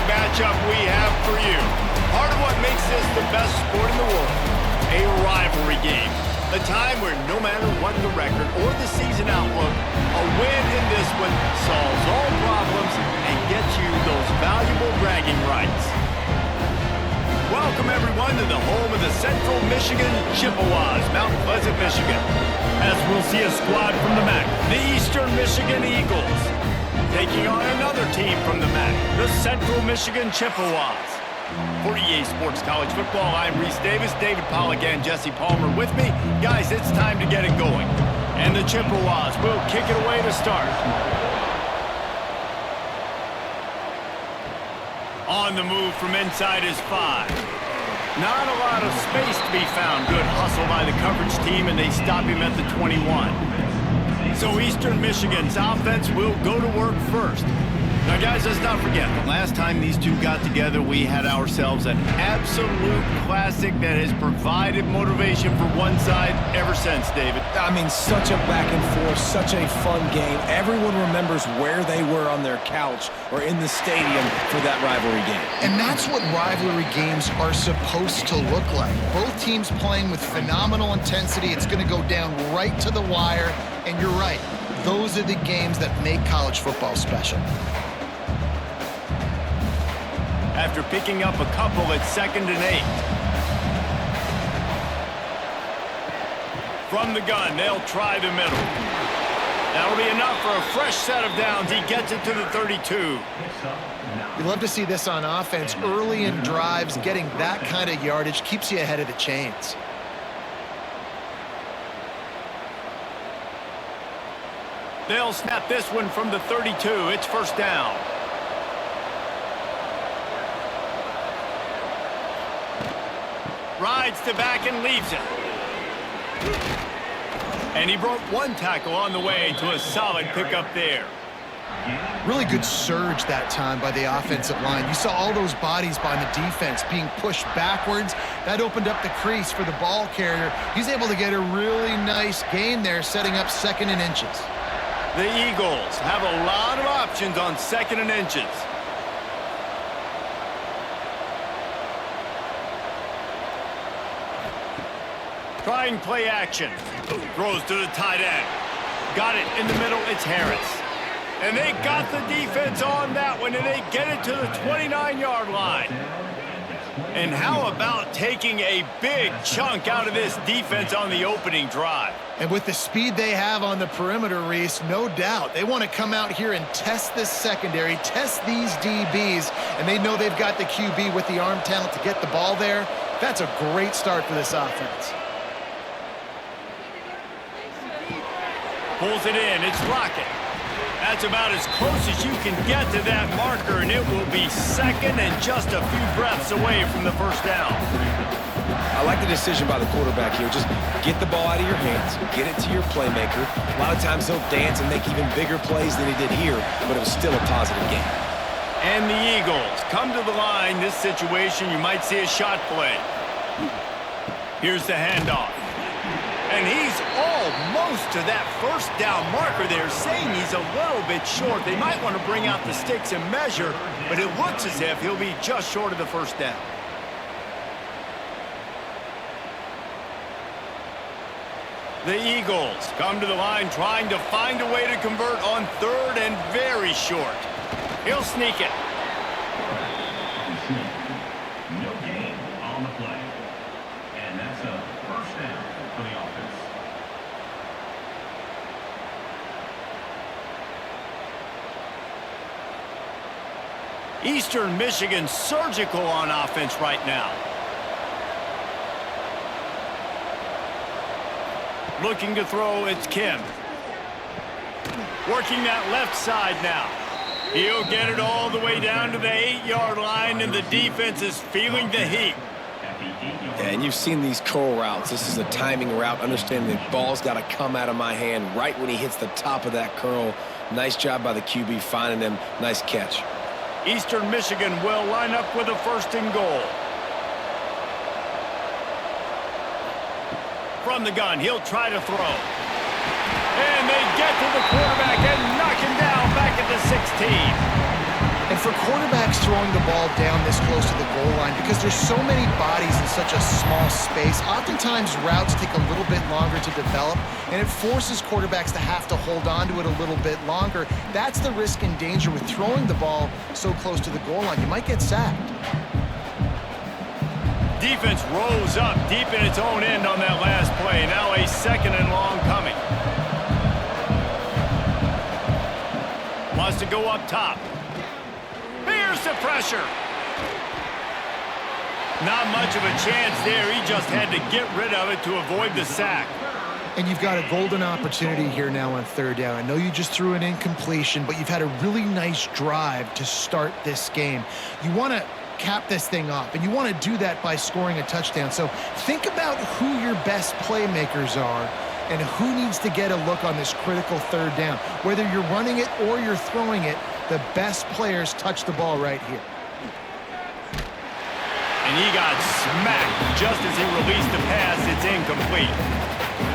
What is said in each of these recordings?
matchup we have for you. Part of what makes this the best sport in the world, a rivalry game. A time where no matter what the record or the season outlook, a win in this one solves all problems and gets you those valuable bragging rights. Welcome, everyone, to the home of the Central Michigan Chippewas, Mount Pleasant, Michigan. As we'll see a squad from the MAC, the Eastern Michigan Eagles, taking on another team from the MAC, the Central Michigan Chippewas. For EA Sports College Football, I'm Reese Davis, David Pollack, and Jesse Palmer with me. Guys, it's time to get it going. And the Chippewas will kick it away to start. On the move from inside is 5. Not a lot of space to be found. Good hustle by the coverage team, and they stop him at the 21. So Eastern Michigan's offense will go to work first. Now, guys, let's not forget, the last time these two got together, we had ourselves an absolute classic that has provided motivation for one side ever since, David. I mean, such a back and forth, such a fun game. Everyone remembers where they were on their couch or in the stadium for that rivalry game. And that's what rivalry games are supposed to look like. Both teams playing with phenomenal intensity. It's going to go down right to the wire. And you're right, those are the games that make college football special. After picking up a couple at 2nd and 8. From the gun, they'll try the middle. That'll be enough for a fresh set of downs. He gets it to the 32. You love to see this on offense. Early in drives, getting that kind of yardage keeps you ahead of the chains. They'll snap this one from the 32. It's first down. Rides to back and leaves it. And he broke one tackle on the way to a solid pickup there. Really good surge that time by the offensive line. You saw all those bodies by the defense being pushed backwards. That opened up the crease for the ball carrier. He's able to get a really nice gain there, setting up 2nd and inches. The Eagles have a lot of options on 2nd and inches. Trying play action. Throws to the tight end. Got it in the middle. It's Harris. And they got the defense on that one, and they get it to the 29-yard line. And how about taking a big chunk out of this defense on the opening drive? And with the speed they have on the perimeter, Reese, no doubt, they want to come out here and test this secondary, test these DBs, and they know they've got the QB with the arm talent to get the ball there. That's a great start for this offense. Pulls it in. It's Lockett. That's about as close as you can get to that marker, and it will be 2nd and just a few breaths away from the first down. I like the decision by the quarterback here. Just get the ball out of your hands, get it to your playmaker. A lot of times he'll dance and make even bigger plays than he did here, but it was still a positive game. And the Eagles come to the line. This situation, you might see a shot play. Here's the handoff. And he's almost to that first down marker there, saying he's a little bit short. They might want to bring out the sticks and measure, but it looks as if he'll be just short of the first down. The Eagles come to the line trying to find a way to convert on 3rd and very short. He'll sneak it. No gain on the play. And that's a first down for the offense. Eastern Michigan surgical on offense right now. Looking to throw, it's Kim. Working that left side now. He'll get it all the way down to the 8-yard line, and the defense is feeling the heat. Yeah, and you've seen these curl routes. This is a timing route, understanding the ball's got to come out of my hand right when he hits the top of that curl. Nice job by the QB finding him. Nice catch. Eastern Michigan will line up with a 1st and goal. From the gun, he'll try to throw. And they get to the quarterback and knock him down back at the 16. And for quarterbacks throwing the ball down this close to the goal line, because there's so many bodies in such a small space, oftentimes routes take a little bit longer to develop, and it forces quarterbacks to have to hold on to it a little bit longer. That's the risk and danger with throwing the ball so close to the goal line. You might get sacked. Defense rose up deep in its own end on that last play. Now a 2nd and long coming. Wants to go up top. Here's the pressure. Not much of a chance there. He just had to get rid of it to avoid the sack. And you've got a golden opportunity here now on 3rd down. I know you just threw an incompletion, but you've had a really nice drive to start this game. You want to cap this thing off, and you want to do that by scoring a touchdown. So think about who your best playmakers are and who needs to get a look on this critical 3rd down. Whether you're running it or you're throwing it, the best players touch the ball right here. And he got smacked just as he released the pass. It's incomplete.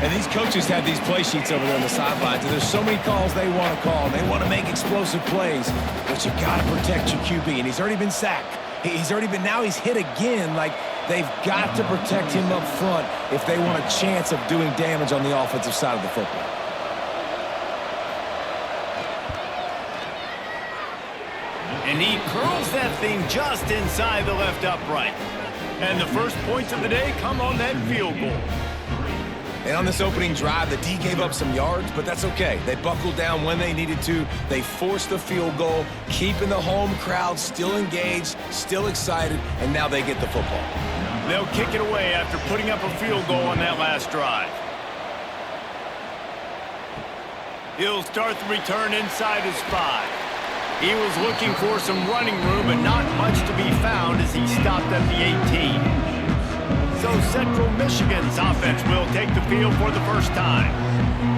And these coaches have these play sheets over there on the sidelines, and there's so many calls they want to call. They want to make explosive plays, but you got to protect your QB, and he's already been sacked. Now he's hit again. Like, they've got to protect him up front if they want a chance of doing damage on the offensive side of the football. And he curls that thing just inside the left upright. And the first points of the day come on that field goal. And on this opening drive, the D gave up some yards, but that's okay. They buckled down when they needed to. They forced the field goal, keeping the home crowd still engaged, still excited, and now they get the football. They'll kick it away after putting up a field goal on that last drive. He'll start the return inside his 5. He was looking for some running room, but not much to be found as he stopped at the 18. So Central Michigan's offense will take the field for the first time.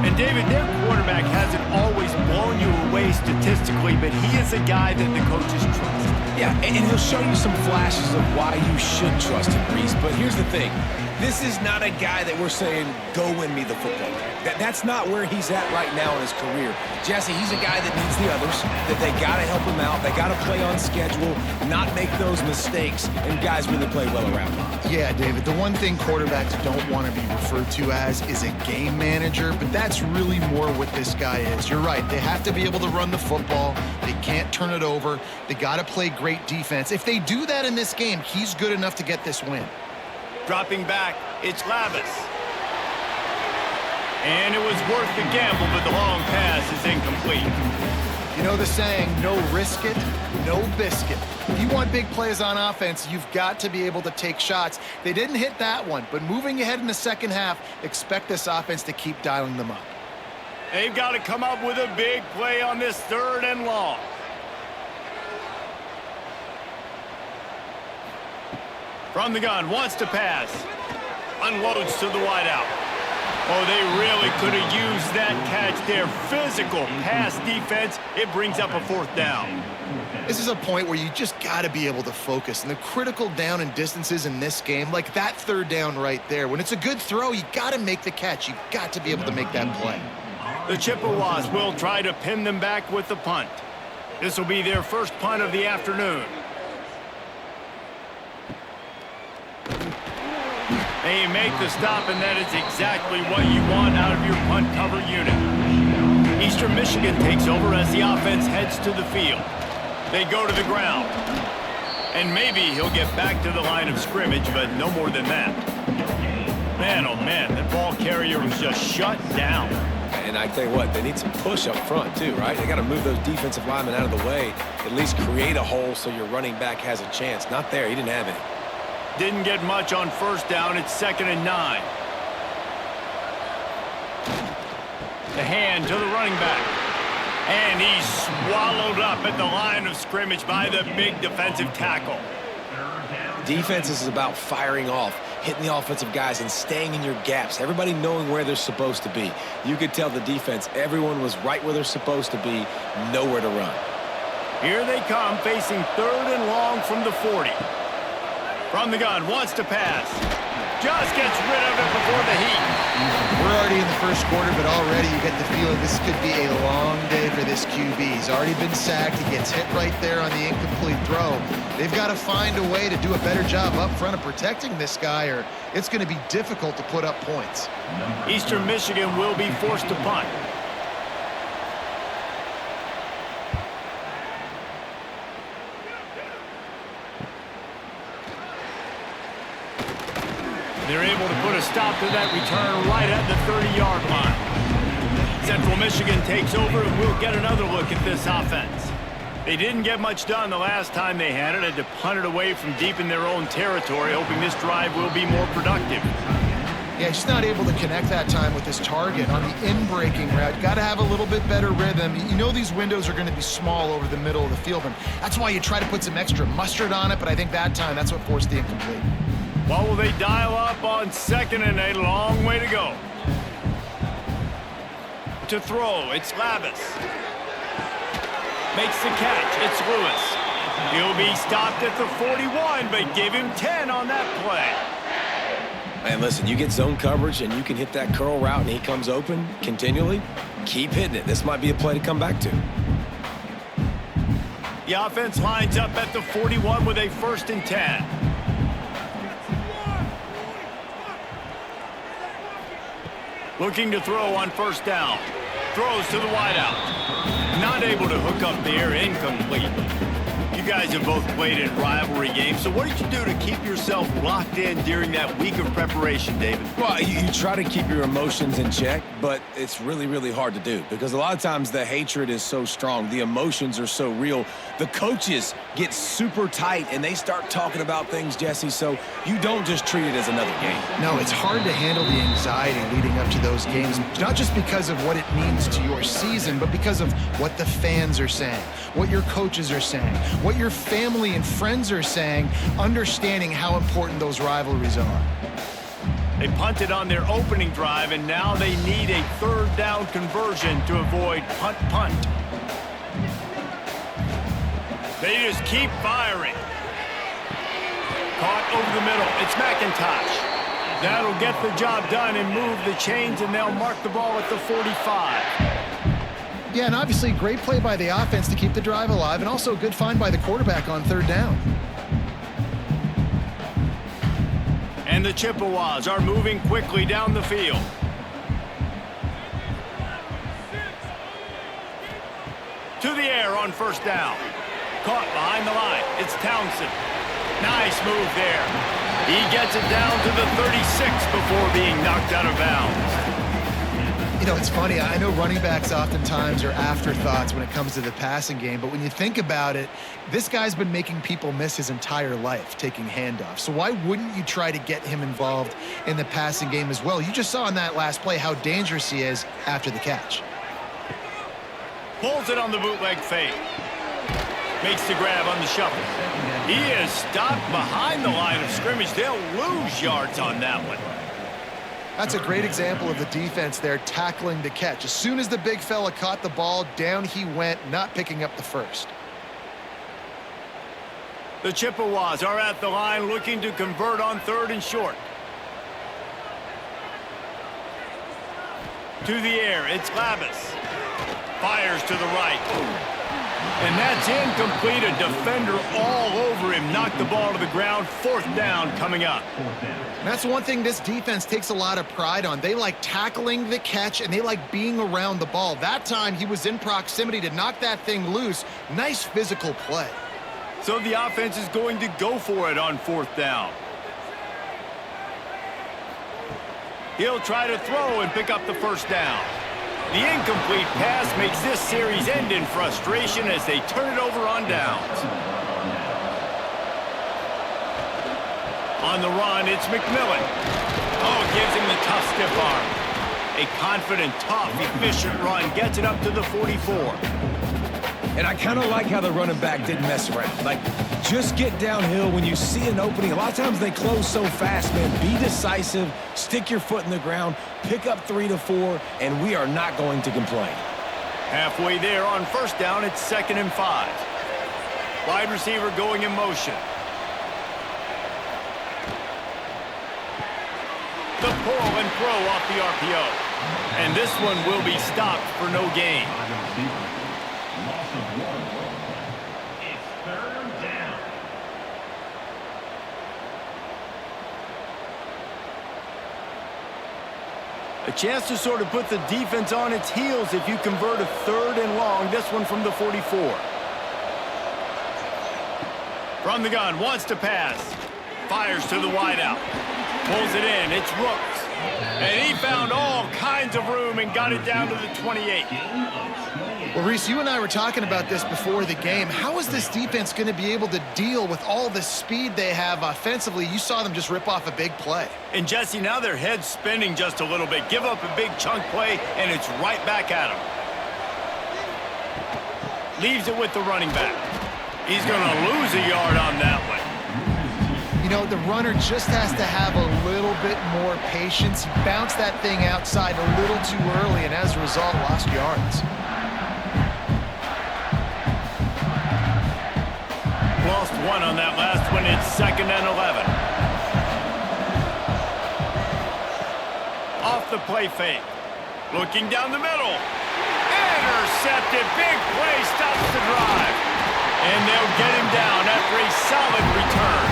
And David, their quarterback hasn't always blown you away statistically, but he is a guy that the coaches trust. Yeah, and he'll show you some flashes of why you should trust him, Reese. But here's the thing. This is not a guy that we're saying, go win me the football game. That's not where he's at right now in his career. Jesse, he's a guy that needs the others, that they got to help him out. They got to play on schedule, not make those mistakes, and guys really play well around him. Yeah, David, the one thing quarterbacks don't want to be referred to as is a game manager, but that's really more what this guy is. You're right. They have to be able to run the football. They can't turn it over. They got to play great defense. If they do that in this game, he's good enough to get this win. Dropping back, it's Lavis. And it was worth the gamble, but the long pass is incomplete. You know the saying, no risk it, no biscuit. If you want big plays on offense, you've got to be able to take shots. They didn't hit that one, but moving ahead in the second half, expect this offense to keep dialing them up. They've got to come up with a big play on this 3rd and long. From the gun, wants to pass. Unloads to the wideout. Oh, they really could have used that catch there. Physical pass defense. It brings up a 4th down. This is a point where you just got to be able to focus. And the critical down and distances in this game, like that 3rd down right there, when it's a good throw, you got to make the catch. You've got to be able to make that play. The Chippewas will try to pin them back with the punt. This will be their first punt of the afternoon. They make the stop, and that is exactly what you want out of your punt cover unit. Eastern Michigan takes over as the offense heads to the field. They go to the ground. And maybe he'll get back to the line of scrimmage, but no more than that. Man, oh man, the ball carrier was just shut down. And I tell you what, they need some push up front too, right? They got to move those defensive linemen out of the way, at least create a hole so your running back has a chance. Not there, he didn't have any. Didn't get much on 1st down. It's 2nd and 9. The hand to the running back. And he's swallowed up at the line of scrimmage by the big defensive tackle. Defense is about firing off, hitting the offensive guys and staying in your gaps. Everybody knowing where they're supposed to be. You could tell the defense, everyone was right where they're supposed to be, nowhere to run. Here they come, facing 3rd and long from the 40. From the gun, wants to pass. Just gets rid of it before the heat. We're already in the first quarter, but already you get the feeling this could be a long day for this QB. He's already been sacked. He gets hit right there on the incomplete throw. They've got to find a way to do a better job up front of protecting this guy, or it's going to be difficult to put up points. Eastern Michigan will be forced to punt. They're able to put a stop to that return right at the 30-yard line. Central Michigan takes over, and we'll get another look at this offense. They didn't get much done the last time they had it. Had to punt it away from deep in their own territory, hoping this drive will be more productive. Yeah, just not able to connect that time with his target on the in-breaking route. Got to have a little bit better rhythm. You know these windows are going to be small over the middle of the field, and that's why you try to put some extra mustard on it, but I think that time that's what forced the incomplete. Well, will they dial up on 2nd and a long way to go? To throw, it's Lavis. Makes the catch, it's Lewis. He'll be stopped at the 41, but give him 10 on that play. Man, listen, you get zone coverage and you can hit that curl route and he comes open continually, keep hitting it. This might be a play to come back to. The offense lines up at the 41 with a 1st and 10. Looking to throw on 1st down. Throws to the wideout. Not able to hook up there, incomplete. You guys have both played in rivalry games, so what did you do to keep yourself locked in during that week of preparation, David? Well, you try to keep your emotions in check, but it's really, really hard to do because a lot of times the hatred is so strong. The emotions are so real. The coaches get super tight, and they start talking about things, Jesse, so you don't just treat it as another game. No, it's hard to handle the anxiety leading up to those games, not just because of what it means to your season, but because of what the fans are saying, what your coaches are saying, what your family and friends are saying, understanding how important those rivalries are. They punted on their opening drive, and now they need a 3rd down conversion to avoid punt. They just keep firing. Caught over the middle. It's McIntosh. That'll get the job done and move the chains, and they'll mark the ball at the 45. Yeah, and obviously great play by the offense to keep the drive alive, and also a good find by the quarterback on 3rd down. And the Chippewas are moving quickly down the field. To the air on 1st down. Caught behind the line. It's Townsend. Nice move there. He gets it down to the 36 before being knocked out of bounds. You know, it's funny. I know running backs oftentimes are afterthoughts when it comes to the passing game, but when you think about it, this guy's been making people miss his entire life taking handoffs. So why wouldn't you try to get him involved in the passing game as well? You just saw in that last play how dangerous he is after the catch. Pulls it on the bootleg fake. Makes the grab on the shuffle. He is stopped behind the line of scrimmage. They'll lose yards on that one. That's a great example of the defense there tackling the catch. As soon as the big fella caught the ball, down he went, not picking up the 1st. The Chippewas are at the line looking to convert on 3rd and short. To the air, it's Lavis. Fires to the right. And that's incomplete. A defender all over him. Knocked the ball to the ground. 4th down coming up. That's one thing this defense takes a lot of pride on. They like tackling the catch, and they like being around the ball. That time, he was in proximity to knock that thing loose. Nice physical play. So the offense is going to go for it on 4th down. He'll try to throw and pick up the 1st down. The incomplete pass makes this series end in frustration as they turn it over on downs. On the run, it's McMillan. Oh, gives him the tough stiff arm. A confident, tough, efficient run gets it up to the 44. And I kind of like how the running back didn't mess around. Like, just get downhill when you see an opening. A lot of times they close so fast, man. Be decisive, stick your foot in the ground, pick up 3 to 4, and we are not going to complain. Halfway there on 1st down, it's 2nd and 5. Wide receiver going in motion. The pull and throw off the RPO. And this one will be stopped for no gain. Loss of 1. It's 3rd down. A chance to sort of put the defense on its heels if you convert a 3rd and long. This one from the 44. From the gun, wants to pass. Fires to the wideout. Pulls it in. It's Rooks. And he found all kinds of room and got it down to the 28. Well, Reese, you and I were talking about this before the game. How is this defense going to be able to deal with all the speed they have offensively? You saw them just rip off a big play. And, Jesse, now their head's spinning just a little bit. Give up a big chunk play, and it's right back at them. Leaves it with the running back. He's going to lose a yard on that one. You know, the runner just has to have a little bit more patience. He bounced that thing outside a little too early, and as a result, lost yards. Lost one on that last one. It's 2nd and 11. Off the play fake. Looking down the middle. Intercepted. Big play stops the drive. And they'll get him down after a solid return.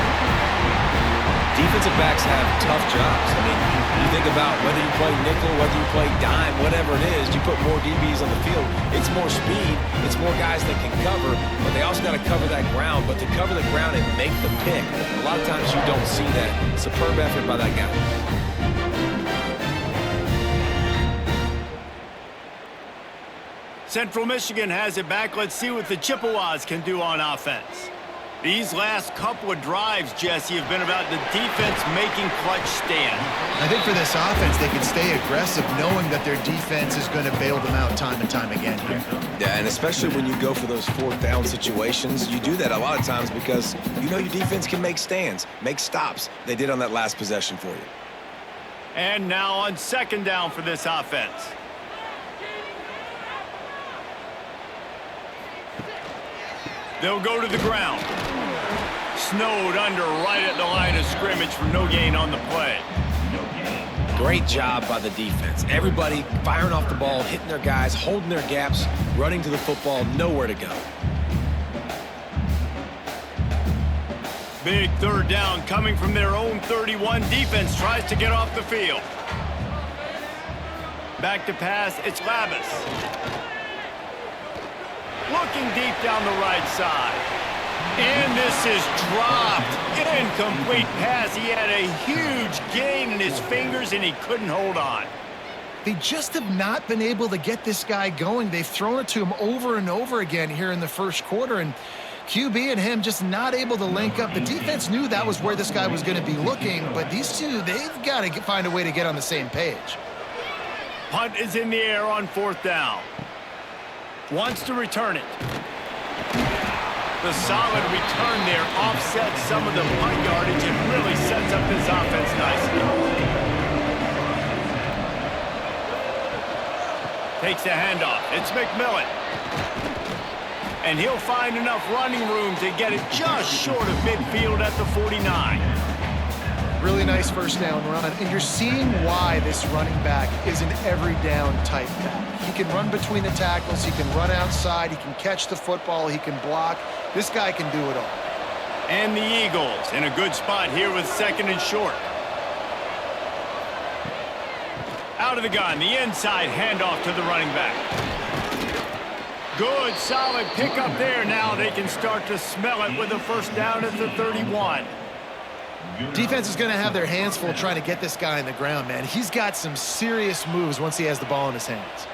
Defensive backs have tough jobs. I mean, you think about whether you play nickel, whether you play dime, whatever it is, you put more DBs on the field. It's more speed. It's more guys that can cover, but they also got to cover that ground. But to cover the ground and make the pick, a lot of times you don't see that. Superb effort by that guy. Central Michigan has it back. Let's see what the Chippewas can do on offense. These last couple of drives, Jesse, have been about the defense making clutch stand. I think for this offense, they can stay aggressive knowing that their defense is going to bail them out time and time again here. Yeah, and especially when you go for those 4th down situations, you do that a lot of times because you know your defense can make stands, make stops. They did on that last possession for you. And now on 2nd down for this offense. They'll go to the ground. Snowed under right at the line of scrimmage for no gain on the play. Great job by the defense. Everybody firing off the ball, hitting their guys, holding their gaps, running to the football, nowhere to go. Big 3rd down coming from their own 31. Defense tries to get off the field. Back to pass, it's Labus. Looking deep down the right side. And this is dropped. Incomplete pass. He had a huge gain in his fingers, and he couldn't hold on. They just have not been able to get this guy going. They've thrown it to him over and over again here in the 1st quarter, and QB and him just not able to link up. The defense knew that was where this guy was going to be looking, but these two, they've got to find a way to get on the same page. Punt is in the air on 4th down. Wants to return it. The solid return there offsets some of the punt yardage and really sets up this offense nicely. Takes the handoff. It's McMillan. And he'll find enough running room to get it just short of midfield at the 49. Really nice 1st down run, and you're seeing why this running back is an every down type back. He can run between the tackles, he can run outside, he can catch the football, he can block. This guy can do it all. And the Eagles in a good spot here with 2nd and short. Out of the gun, the inside handoff to the running back. Good, solid pickup there. Now they can start to smell it with a 1st down at the 31. Defense is going to have their hands full trying to get this guy on the ground, man. He's got some serious moves once he has the ball in his hands.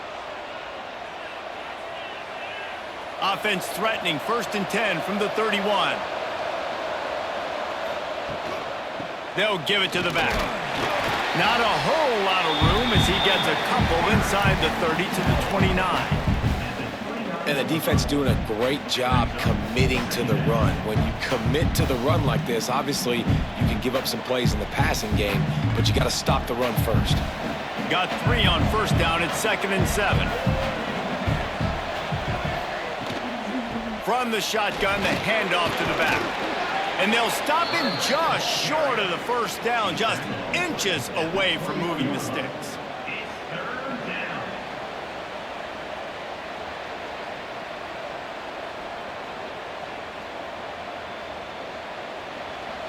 Offense threatening, 1st and 10 from the 31. They'll give it to the back. Not a whole lot of room as he gets a couple inside the 30 to the 29. And the defense doing a great job committing to the run. When you commit to the run like this, obviously you can give up some plays in the passing game, but you got to stop the run first. Got 3 on 1st down at 2nd and 7. From the shotgun, the handoff to the back. And they'll stop him just short of the first down, just inches away from moving the sticks.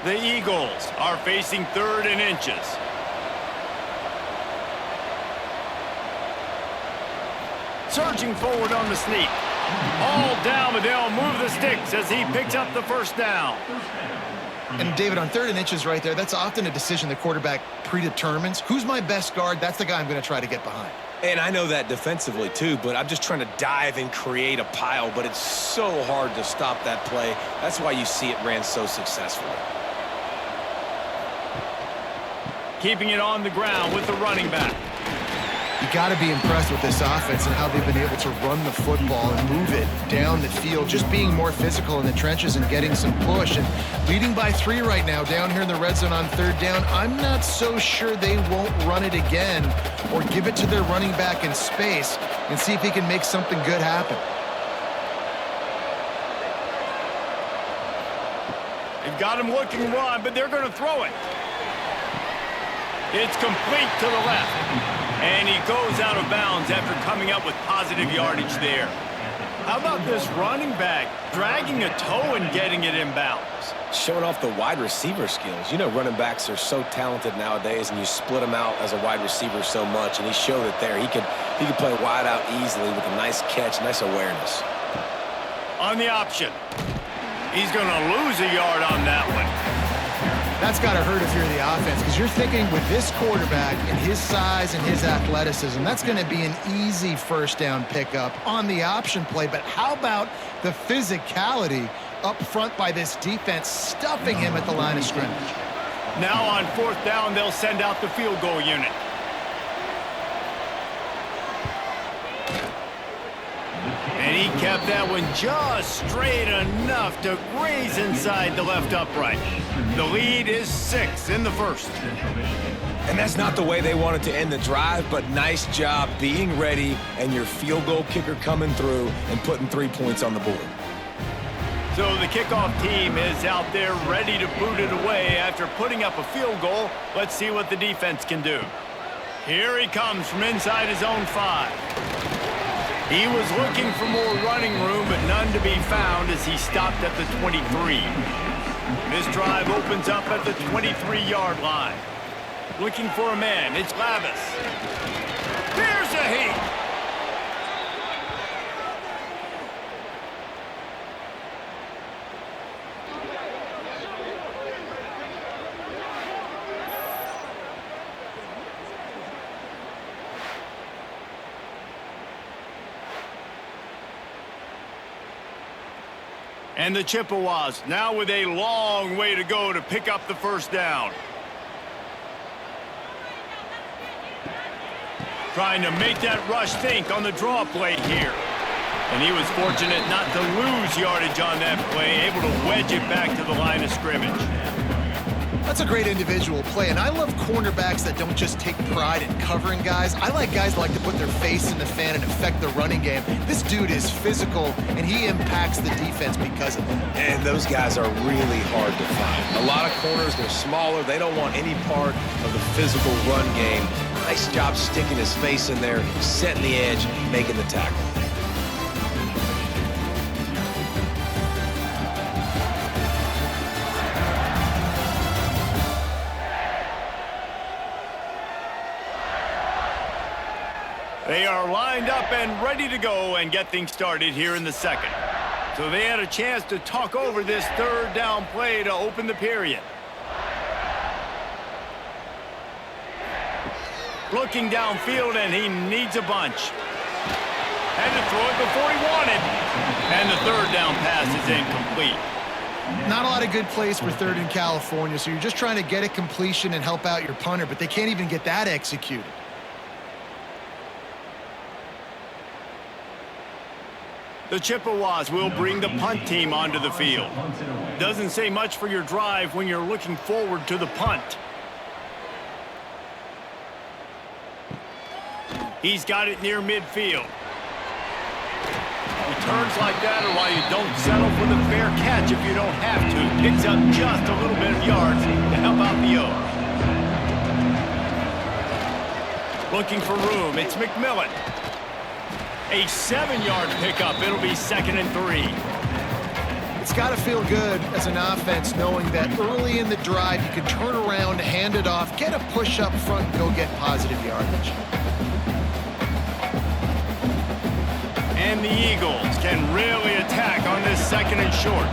The Eagles are facing 3rd and inches. Surging forward on the sneak. All down, but they'll move the sticks as he picks up the first down. And David, on 3rd and inches right there, that's often a decision the quarterback predetermines. Who's my best guard? That's the guy I'm going to try to get behind. And I know that defensively too, but I'm just trying to dive and create a pile, but it's so hard to stop that play. That's why you see it ran so successfully. Keeping it on the ground with the running back. You got to be impressed with this offense and how they've been able to run the football and move it down the field, just being more physical in the trenches and getting some push. And leading by 3 right now down here in the red zone on 3rd down. I'm not so sure they won't run it again or give it to their running back in space and see if he can make something good happen. They've got him looking run, but they're going to throw it. It's complete to the left. And he goes out of bounds after coming up with positive yardage there. How about this running back dragging a toe and getting it inbounds? Showing off the wide receiver skills. You know, running backs are so talented nowadays, and you split them out as a wide receiver so much, and he showed it there. He could play wide out easily with a nice catch, nice awareness. On the option. He's going to lose a yard on that one. That's got to hurt if you're the offense, because you're thinking with this quarterback and his size and his athleticism, that's going to be an easy first down pickup on the option play. But how about the physicality up front by this defense, stuffing him at the line of scrimmage? Now on 4th down, they'll send out the field goal unit. And he kept that one just straight enough to graze inside the left upright. The lead is 6 in the first. And that's not the way they wanted to end the drive, but nice job being ready and your field goal kicker coming through and putting 3 points on the board. So the kickoff team is out there ready to boot it away after putting up a field goal. Let's see what the defense can do. Here he comes from inside his own 5. He was looking for more running room, but none to be found as he stopped at the 23. This drive opens up at the 23-yard line. Looking for a man, it's Lavis. Here's a heat. And the Chippewas now with a long way to go to pick up the first down. Trying to make that rush think on the draw play here. And he was fortunate not to lose yardage on that play, able to wedge it back to the line of scrimmage. That's a great individual play, and I love cornerbacks that don't just take pride in covering guys. I like guys that like to put their face in the fan and affect the running game. This dude is physical, and he impacts the defense because of it. And those guys are really hard to find. A lot of corners, they're smaller. They don't want any part of the physical run game. Nice job sticking his face in there, setting the edge, making the tackle. They are lined up and ready to go and get things started here in the second. So they had a chance to talk over this 3rd down play to open the period. Looking downfield, and he needs a bunch. Had to throw it before he wanted. And the 3rd down pass is incomplete. Not a lot of good plays for 3rd in California, so you're just trying to get a completion and help out your punter, but they can't even get that executed. The Chippewas will bring the punt team onto the field. Doesn't say much for your drive when you're looking forward to the punt. He's got it near midfield. He Turns like that are why you don't settle for the fair catch if you don't have to. Picks up just a little bit of yards to help out the O's. Looking for room, it's McMillan. A 7-yard pickup. It'll be 2nd and 3. It's got to feel good as an offense knowing that early in the drive you can turn around, hand it off, get a push up front, and go get positive yardage. And the Eagles can really attack on this 2nd and short.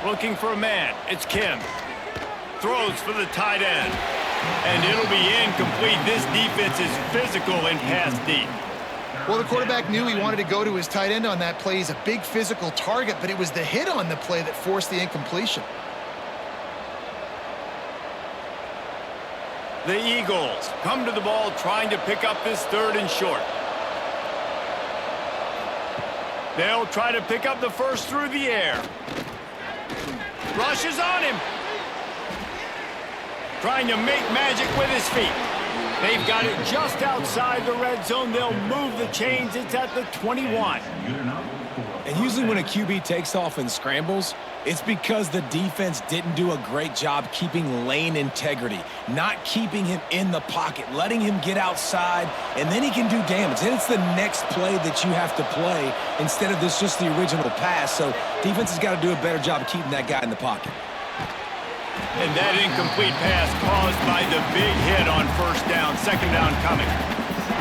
Looking for a man. It's Kim. Throws for the tight end. And it'll be incomplete. This defense is physical in pass deep. Well, the quarterback knew he wanted to go to his tight end on that play. He's a big physical target, but it was the hit on the play that forced the incompletion. The Eagles come to the ball trying to pick up this 3rd and short. They'll try to pick up the first through the air. Rushes on him. Trying to make magic with his feet. They've got it just outside the red zone. They'll move the chains. It's at the 21. And usually when a QB takes off and scrambles, it's because the defense didn't do a great job keeping lane integrity, not keeping him in the pocket, letting him get outside, and then he can do damage. And it's the next play that you have to play instead of this just the original pass. So defense has got to do a better job of keeping that guy in the pocket. And that incomplete pass caused by the big hit on 1st down. 2nd down coming.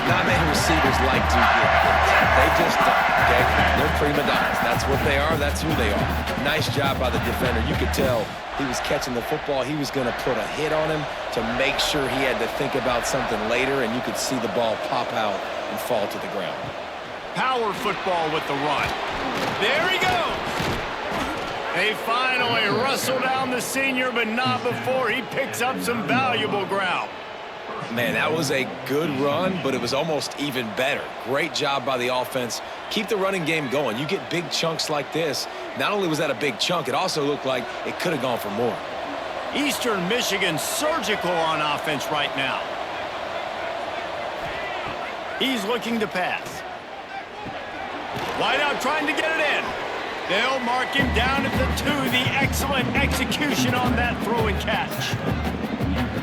Not many receivers like to get hit. They just don't, okay? They're prima donnas. That's what they are. That's who they are. Nice job by the defender. You could tell he was catching the football. He was going to put a hit on him to make sure he had to think about something later, and you could see the ball pop out and fall to the ground. Power football with the run. There he goes. They finally wrestle down the senior, but not before he picks up some valuable ground. Man, that was a good run, but it was almost even better. Great job by the offense. Keep the running game going. You get big chunks like this. Not only was that a big chunk, it also looked like it could have gone for more. Eastern Michigan surgical on offense right now. He's looking to pass. Wide out trying to get it in. They'll mark him down at the 2. The excellent execution on that throw and catch.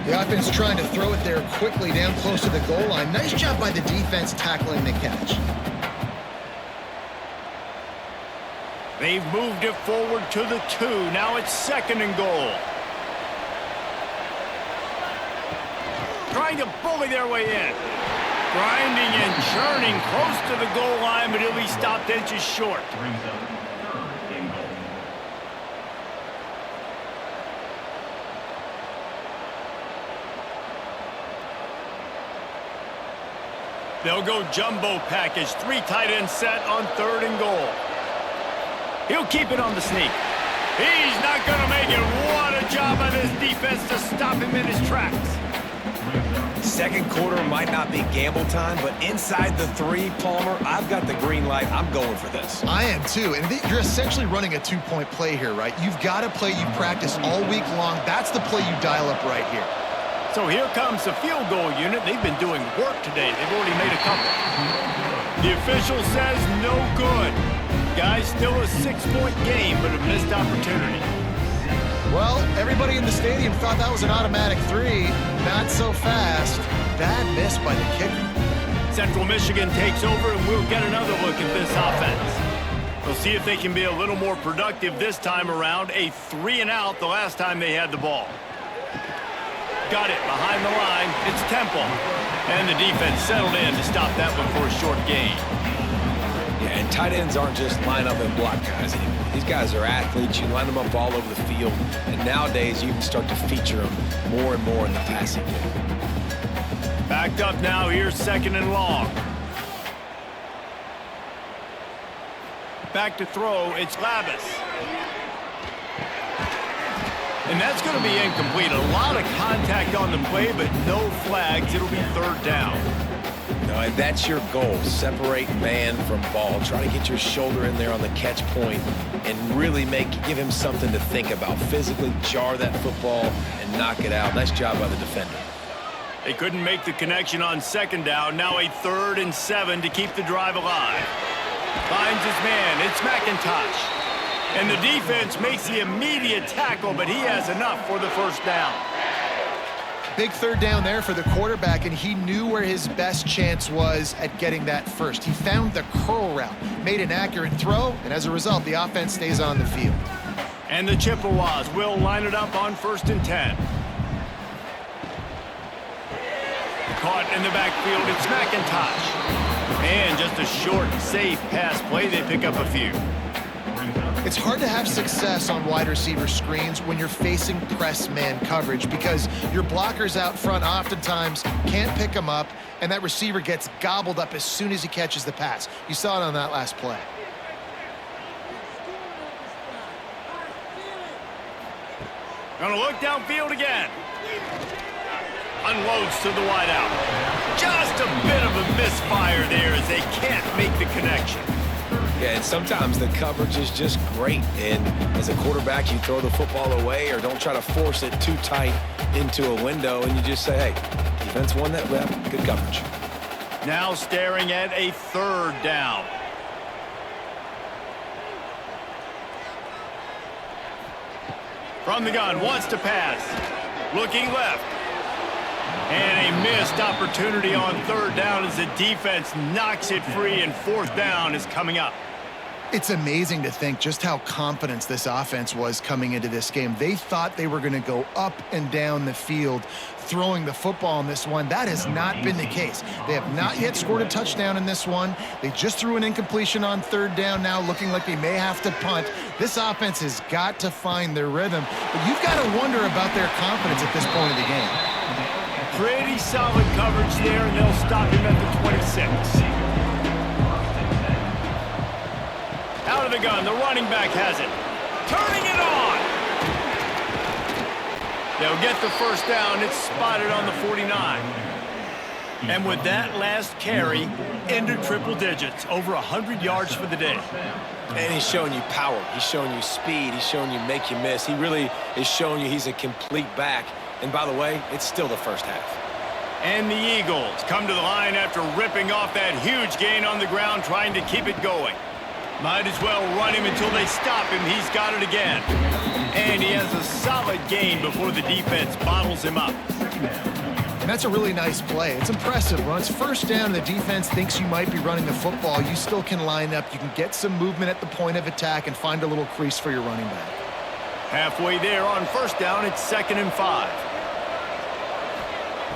The offense trying to throw it there quickly down close to the goal line. Nice job by the defense tackling the catch. They've moved it forward to the 2. Now it's 2nd and goal. Trying to bully their way in. Grinding and churning close to the goal line, but he'll be stopped inches short. They'll go jumbo package. 3 tight ends set on 3rd and goal. He'll keep it on the sneak. He's not going to make it. What a job by this defense to stop him in his tracks. 2nd quarter might not be gamble time, but inside the 3, Palmer, I've got the green light. I'm going for this. I am too, and you're essentially running a 2-point play here, right? You've got a play you practice all week long. That's the play you dial up right here. So here comes the field goal unit. They've been doing work today. They've already made a couple. The official says no good. Guys, still a 6-point game, but a missed opportunity. Well, everybody in the stadium thought that was an automatic 3. Not so fast. Bad miss by the kicker. Central Michigan takes over, and we'll get another look at this offense. We'll see if they can be a little more productive this time around. A 3-and-out the last time they had the ball. Got it behind the line. It's Temple. And the defense settled in to stop that one for a short gain. Yeah, and tight ends aren't just line up and block guys anymore. These guys are athletes. You line them up all over the field. And nowadays, you can start to feature them more and more in the passing game. Backed up now. Here's 2nd and long. Back to throw. It's Labus. And that's going to be incomplete. A lot of contact on the play, but no flags. It'll be 3rd down. No, and that's your goal. Separate man from ball. Try to get your shoulder in there on the catch point and really give him something to think about. Physically jar that football and knock it out. Nice job by the defender. They couldn't make the connection on second down. Now a 3rd and 7 to keep the drive alive. Finds his man. It's McIntosh. And the defense makes the immediate tackle, but he has enough for the first down. Big 3rd down there for the quarterback, and he knew where his best chance was at getting that first. He found the curl route, made an accurate throw, and as a result, the offense stays on the field. And the Chippewas will line it up on 1st and 10. Caught in the backfield, it's McIntosh. And just a short, safe pass play, they pick up a few. It's hard to have success on wide receiver screens when you're facing press man coverage because your blockers out front oftentimes can't pick them up, and that receiver gets gobbled up as soon as he catches the pass. You saw it on that last play. Gonna look downfield again. Unloads to the wideout. Just a bit of a misfire there as they can't make the connection. Yeah, and sometimes the coverage is just great. And as a quarterback, you throw the football away or don't try to force it too tight into a window, and you just say, hey, defense won that rep, good coverage. Now staring at a 3rd down. From the gun, wants to pass. Looking left. And a missed opportunity on 3rd down as the defense knocks it free, and 4th down is coming up. It's amazing to think just how confident this offense was coming into this game. They thought they were going to go up and down the field throwing the football in this one. That has not been the case. They have not yet scored a touchdown in this one. They just threw an incompletion on 3rd down now, looking like they may have to punt. This offense has got to find their rhythm, but you've got to wonder about their confidence at this point of the game. Pretty solid coverage there, and they'll stop him at the 26. Out of the gun, the running back has it. Turning it on! They'll get the first down. It's spotted on the 49. And with that last carry, into triple digits, over 100 yards for the day. And he's showing you power. He's showing you speed. He's showing you make you miss. He really is showing you he's a complete back. And by the way, it's still the first half. And the Eagles come to the line after ripping off that huge gain on the ground, trying to keep it going. Might as well run him until they stop him. He's got it again. And he has a solid gain before the defense bottles him up. And that's a really nice play. It's impressive. When it's 1st down, the defense thinks you might be running the football. You still can line up. You can get some movement at the point of attack and find a little crease for your running back. Halfway there on 1st down, it's 2nd and 5.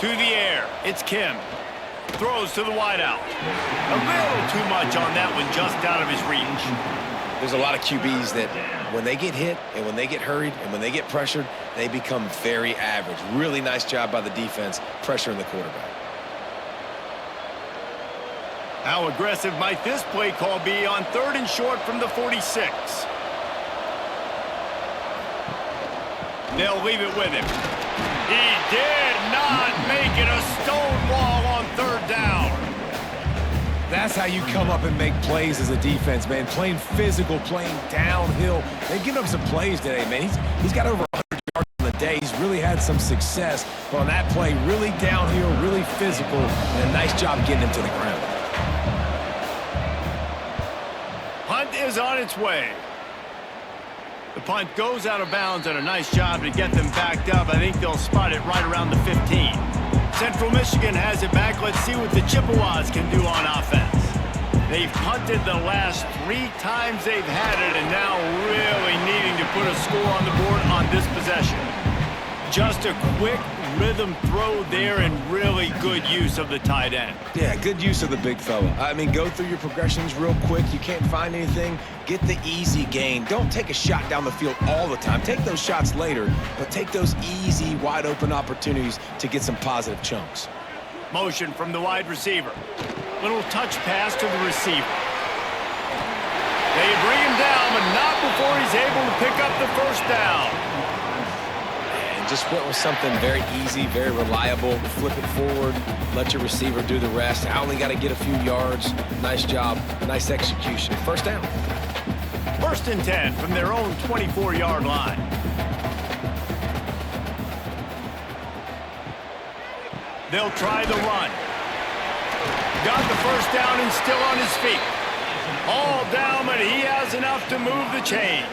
To the air, it's Kim. Throws to the wideout. A little too much on that one, just out of his reach. There's a lot of QBs that when they get hit and when they get hurried and when they get pressured, they become very average. Really nice job by the defense pressuring the quarterback. How aggressive might this play call be on 3rd and short from the 46? They'll leave it with him. He did not make it a stone wall on 3rd down. That's how you come up and make plays as a defense, man. Playing physical, playing downhill. They've given up some plays today, man. He's got over 100 yards on the day. He's really had some success. But on that play, really downhill, really physical, and a nice job getting him to the ground. Punt is on its way. The punt goes out of bounds, and a nice job to get them backed up. I think they'll spot it right around the 15. Central Michigan has it back. Let's see what the Chippewas can do on offense. They've punted the last 3 times they've had it, and now really needing to put a score on the board on this possession. Just a quick rhythm throw there, and really good use of the tight end. Yeah, good use of the big fella. I mean, go through your progressions real quick. You can't find anything, get the easy gain. Don't take a shot down the field all the time. Take those shots later, but take those easy, wide-open opportunities to get some positive chunks. Motion from the wide receiver. Little touch pass to the receiver. They bring him down, but not before he's able to pick up the first down. Just went with something very easy, very reliable. Flip it forward, let your receiver do the rest. I only got to get a few yards. Nice job, nice execution. First down. 1st and 10 from their own 24-yard line. They'll try the run. Got the first down and still on his feet. All down, but he has enough to move the chains.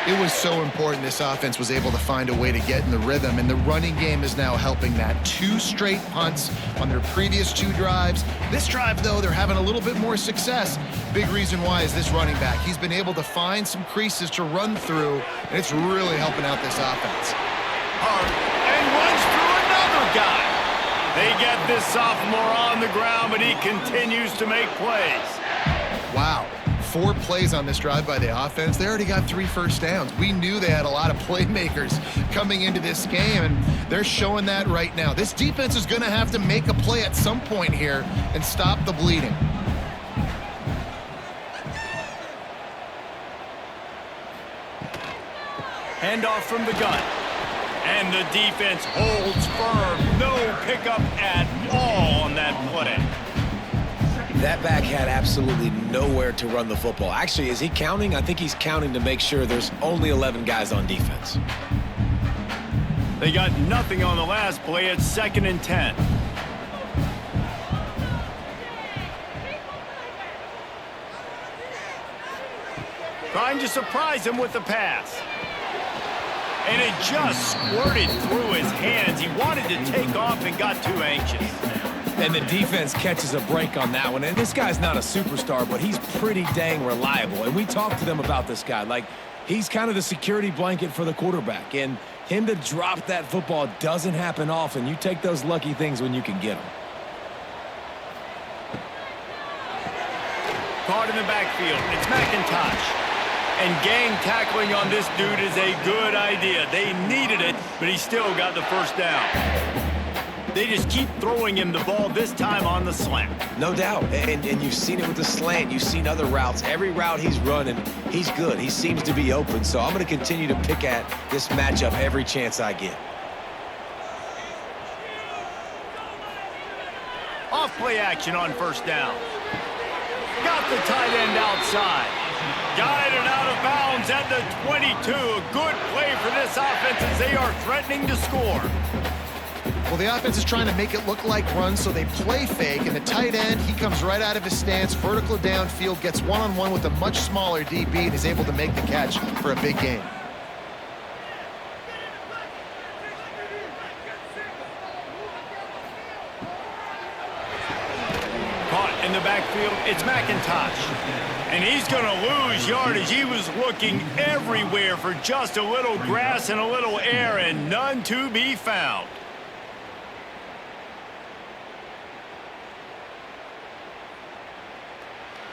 It was so important this offense was able to find a way to get in the rhythm, and the running game is now helping that. 2 straight punts on their previous 2 drives. This drive, though, they're having a little bit more success. Big reason why is this running back. He's been able to find some creases to run through, and it's really helping out this offense. Hard, and runs through another guy. They get this sophomore on the ground, but he continues to make plays. Wow. 4 plays on this drive by the offense. They already got 3 first downs. We knew they had a lot of playmakers coming into this game, and they're showing that right now. This defense is going to have to make a play at some point here and stop the bleeding. Handoff from the gun. And the defense holds firm. No pickup at all on that play. That back had absolutely nowhere to run the football. Actually, is he counting? I think he's counting to make sure there's only 11 guys on defense. They got nothing on the last play. It's 2nd and 10. Trying to surprise him with the pass. And it just squirted through his hands. He wanted to take off and got too anxious. And the defense catches a break on that one. And this guy's not a superstar, but he's pretty dang reliable. And we talked to them about this guy. Like, he's kind of the security blanket for the quarterback. And him to drop that football doesn't happen often. You take those lucky things when you can get them. Caught in the backfield. It's McIntosh. And gang tackling on this dude is a good idea. They needed it, but he still got the first down. They just keep throwing him the ball, this time on the slant. No doubt. And you've seen it with the slant. You've seen other routes. Every route he's running, he's good. He seems to be open. So I'm going to continue to pick at this matchup every chance I get. Off play action on first down. Got the tight end outside. Guided out of bounds at the 22. A good play for this offense as they are threatening to score. Well, the offense is trying to make it look like runs, so they play fake, and the tight end, he comes right out of his stance, vertical downfield, gets one-on-one with a much smaller DB, and is able to make the catch for a big gain. Caught in the backfield, it's McIntosh. And he's going to lose yardage. He was looking everywhere for just a little grass and a little air, and none to be found.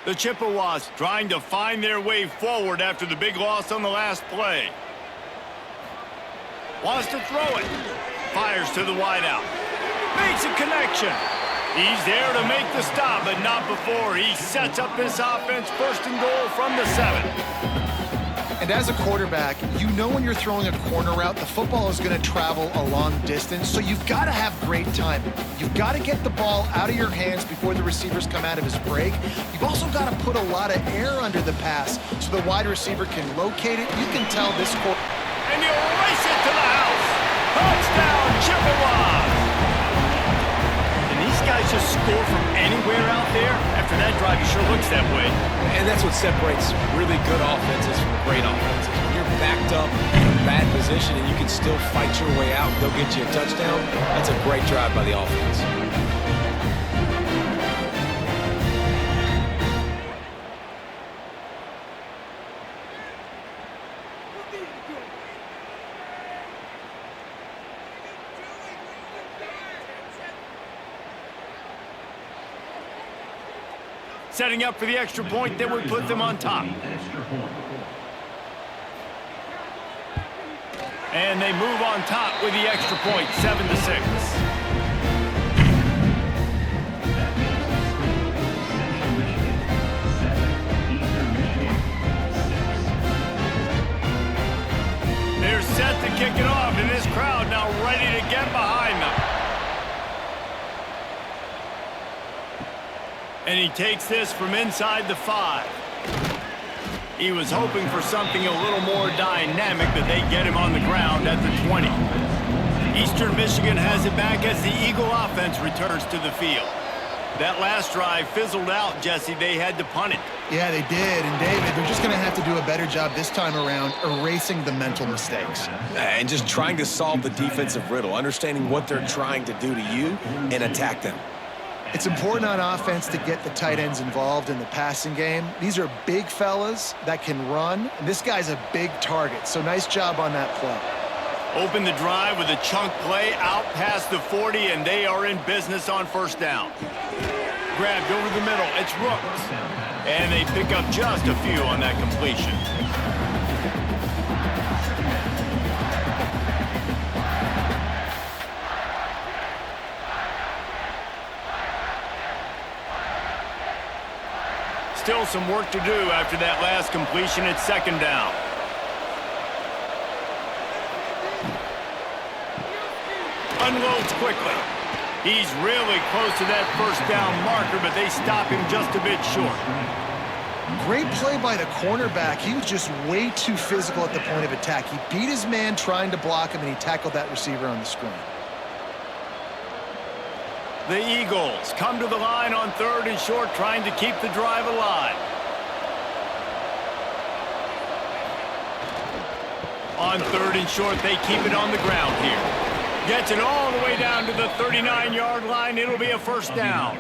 The Chippewas trying to find their way forward after the big loss on the last play. Wants to throw it. Fires to the wideout. Makes a connection. He's there to make the stop, but not before. He sets up this offense 1st and goal from the 7. And as a quarterback, you know when you're throwing a corner route, the football is going to travel a long distance, so you've got to have great timing. You've got to get the ball out of your hands before the receivers come out of his break. You've also got to put a lot of air under the pass so the wide receiver can locate it. You can tell this quarter. And you race it to the house. Touchdown, Chippewas. And these guys just score from anywhere out there. After that drive, it sure looks that way. And that's what separates really good offenses from great offenses. When you're backed up in a bad position and you can still fight your way out and they'll get you a touchdown, that's a great drive by the offense. Setting up for the extra point that would put them on top. And they move on top with the extra point, 7-6. They're set to kick it off, and this crowd now ready to get behind them. And he takes this from inside the 5. He was hoping for something a little more dynamic, but they get him on the ground at the 20. Eastern Michigan has it back as the Eagle offense returns to the field. That last drive fizzled out, Jesse. They had to punt it. Yeah, they did. And, David, they're just going to have to do a better job this time around erasing the mental mistakes. And just trying to solve the defensive riddle, understanding what they're trying to do to you and attack them. It's important on offense to get the tight ends involved in the passing game. These are big fellas that can run, and this guy's a big target, so nice job on that play. Open the drive with a chunk play out past the 40, and they are in business on first down. Grabbed over the middle. It's Rooks. And they pick up just a few on that completion. Still some work to do after that last completion. It's second down. Unloads quickly. He's really close to that first down marker, but they stop him just a bit short. Great play by the cornerback. He was just way too physical at the point of attack. He beat his man trying to block him, and he tackled that receiver on the screen. The Eagles come to the line on third and short, trying to keep the drive alive. On third and short, they keep it on the ground here. Gets it all the way down to the 39-yard line. It'll be a first down.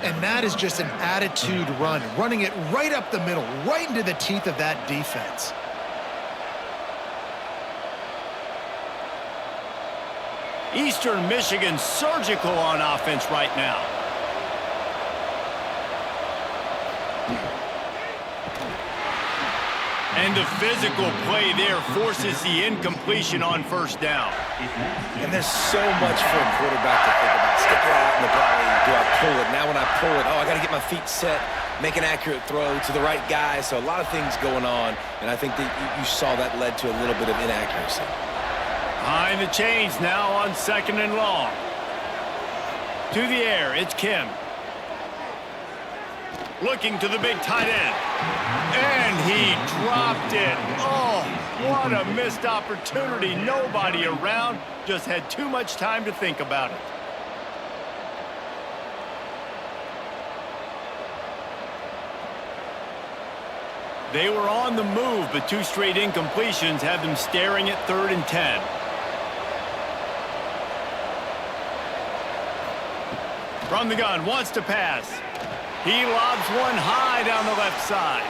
And that is just an attitude run, running it right up the middle, right into the teeth of that defense. Eastern Michigan surgical on offense right now. And the physical play there forces the incompletion on first down. And there's so much for a quarterback to think about. Stick it out in the ball. Do I pull it? Now when I pull it, I got to get my feet set, make an accurate throw to the right guy. So a lot of things going on, and I think that you saw that led to a little bit of inaccuracy. Behind the chains now on second and long. To the air, it's Kim. Looking to the big tight end. And he dropped it. Oh, what a missed opportunity. Nobody around. Just had too much time to think about it. They were on the move, but two straight incompletions have them staring at 3rd and 10. From the gun, wants to pass. He lobs one high down the left side.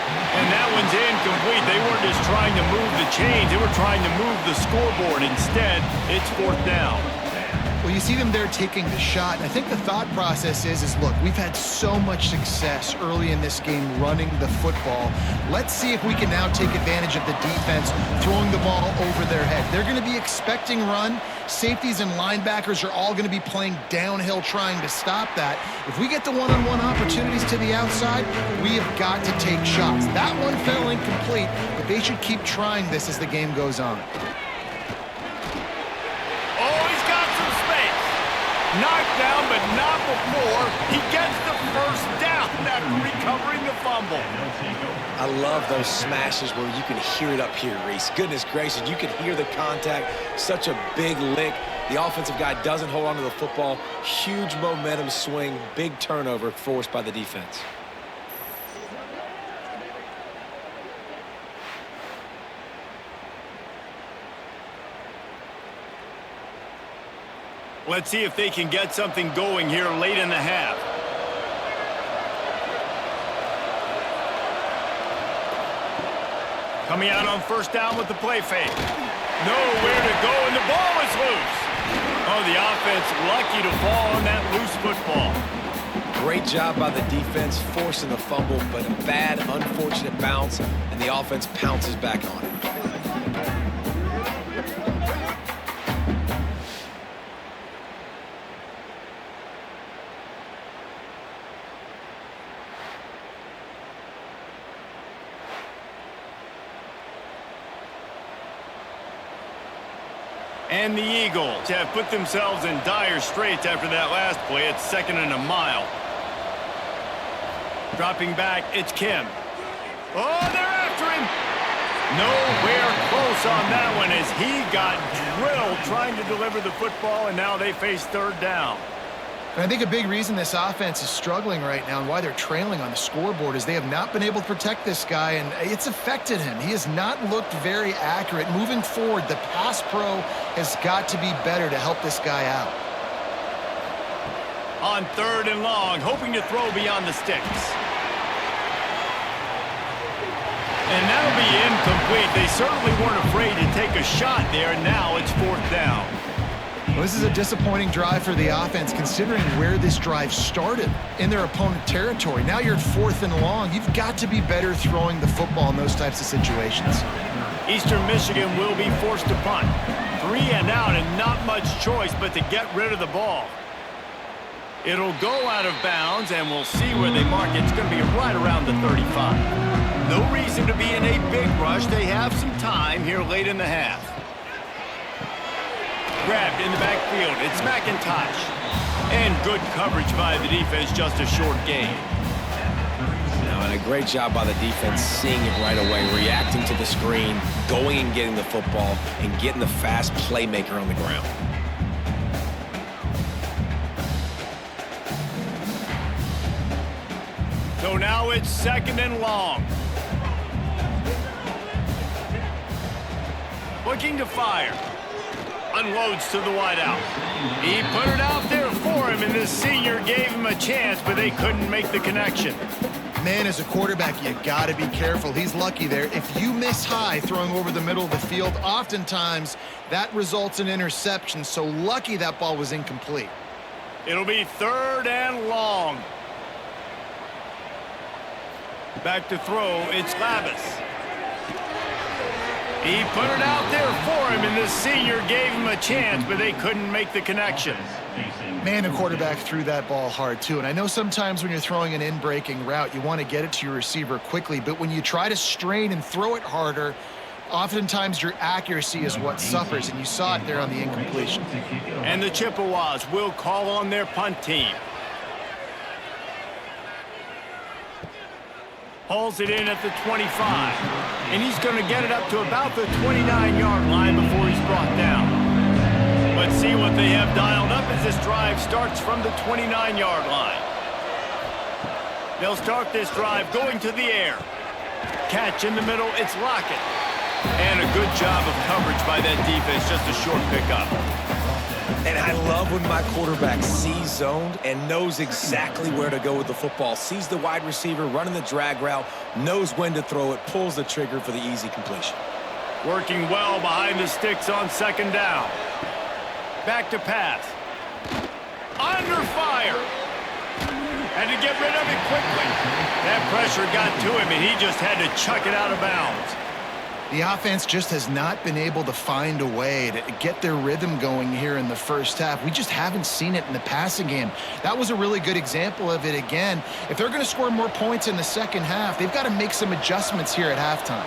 And that one's incomplete. They weren't just trying to move the chains. They were trying to move the scoreboard. Instead, it's 4th down. Well, you see them there taking the shot, and I think the thought process is look, we've had so much success early in this game running the football. Let's see if we can now take advantage of the defense throwing the ball over their head. They're going to be expecting run. Safeties and linebackers are all going to be playing downhill trying to stop that. If we get the one-on-one opportunities to the outside, we have got to take shots. That one fell incomplete, but they should keep trying this as the game goes on. Knocked down, but not before. He gets the first down after recovering the fumble. I love those smashes where you can hear it up here, Reese. Goodness gracious, you can hear the contact. Such a big lick. The offensive guy doesn't hold on to the football. Huge momentum swing, big turnover forced by the defense. Let's see if they can get something going here late in the half. Coming out on first down with the play fake. Nowhere to go, and the ball is loose. Oh, the offense lucky to fall on that loose football. Great job by the defense forcing the fumble, but a bad, unfortunate bounce, and the offense pounces back on it. And the Eagles have put themselves in dire straits after that last play. It's 2nd and a mile. Dropping back, it's Kim. Oh, they're after him. Nowhere close close on that one as he got drilled trying to deliver the football, and now they face third down. And I think a big reason this offense is struggling right now and why they're trailing on the scoreboard is they have not been able to protect this guy, and it's affected him. He has not looked very accurate. Moving forward, the pass pro has got to be better to help this guy out. On third and long, hoping to throw beyond the sticks. And that'll be incomplete. They certainly weren't afraid to take a shot there. Now it's fourth down. Well, this is a disappointing drive for the offense considering where this drive started in their opponent territory. Now you're at fourth and long. You've got to be better throwing the football in those types of situations. Eastern Michigan will be forced to punt. 3 and out and not much choice but to get rid of the ball. It'll go out of bounds, and we'll see where they mark it. It's going to be right around the 35. No reason to be in a big rush. They have some time here late in the half. Grabbed in the backfield. It's McIntosh. And good coverage by the defense, just a short gain. Now, and a great job by the defense seeing it right away, reacting to the screen, going and getting the football, and getting the fast playmaker on the ground. So now it's second and long. Looking to fire. Unloads to the wideout. He put it out there for him, and this senior gave him a chance, but they couldn't make the connection. Man, as a quarterback, you got to be careful. He's lucky there. If you miss high throwing over the middle of the field, oftentimes that results in interception. So lucky that ball was incomplete. It'll be third and long. Back to throw, it's Lavis. He put it out there for him, and the senior gave him a chance, but they couldn't make the connection. Man, the quarterback threw that ball hard, too. And I know sometimes when you're throwing an in-breaking route, you want to get it to your receiver quickly. But when you try to strain and throw it harder, oftentimes your accuracy is what suffers, and you saw it there on the incompletion. And the Chippewas will call on their punt team. Hauls it in at the 25, and he's going to get it up to about the 29-yard line before he's brought down. Let's see what they have dialed up as this drive starts from the 29-yard line. They'll start this drive going to the air. Catch in the middle, it's Lockett. And a good job of coverage by that defense, just a short pickup. And I love when my quarterback sees zoned and knows exactly where to go with the football. Sees the wide receiver running the drag route, knows when to throw it, pulls the trigger for the easy completion. Working well behind the sticks on second down. Back to pass. Under fire. Had to get rid of it quickly. That pressure got to him, and he just had to chuck it out of bounds. The offense just has not been able to find a way to get their rhythm going here in the first half. We just haven't seen it in the passing game. That was a really good example of it again. If they're going to score more points in the second half, they've got to make some adjustments here at halftime.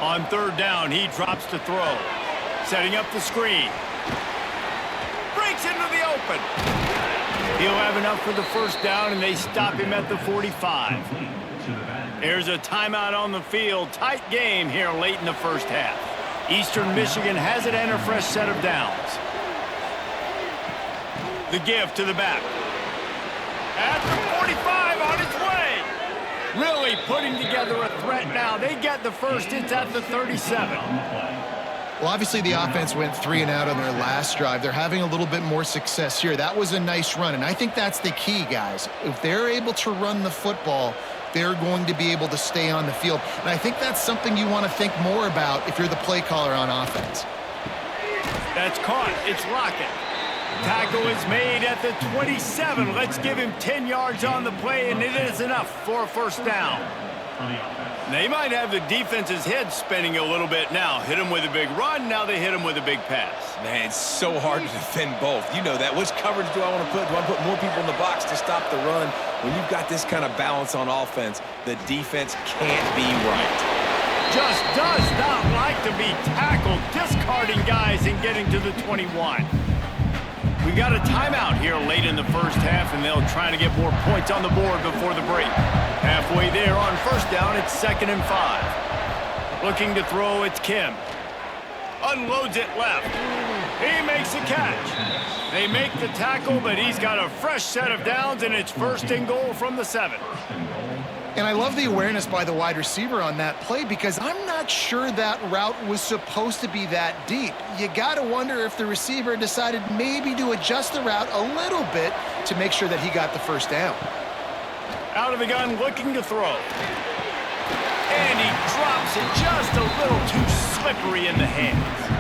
On third down, he drops to throw. Setting up the screen. Breaks into the open. He'll have enough for the first down, and they stop him at the 45. There's a timeout on the field. Tight game here late in the first half. Eastern Michigan has it and a fresh set of downs. The give to the back. At the 45 on its way. Really putting together a threat now. They get the first. It's at the 37. Well, obviously the offense went 3 and out on their last drive. They're having a little bit more success here. That was a nice run, and I think that's the key, guys. If they're able to run the football, they're going to be able to stay on the field. And I think that's something you want to think more about if you're the play caller on offense. That's caught. It's Lockett. Tackle is made at the 27. Let's give him 10 yards on the play, and it is enough for a first down. They might have the defense's head spinning a little bit now. Hit him with a big run, now they hit him with a big pass. Man, it's so hard to defend both. You know that. Which coverage do I want to put? Do I put more people in the box to stop the run? When you've got this kind of balance on offense, the defense can't be right. Just does not like to be tackled, discarding guys and getting to the 21. We got a timeout here late in the first half, and they'll try to get more points on the board before the break. Halfway there on first down, it's 2nd and 5. Looking to throw, it's Kim. Unloads it left. He makes the catch. They make the tackle, but he's got a fresh set of downs, and it's 1st and goal from the 7. And I love the awareness by the wide receiver on that play because I'm not sure that route was supposed to be that deep. You got to wonder if the receiver decided maybe to adjust the route a little bit to make sure that he got the first down. Out of the gun, looking to throw. And he drops it just a little too slippery in the hands.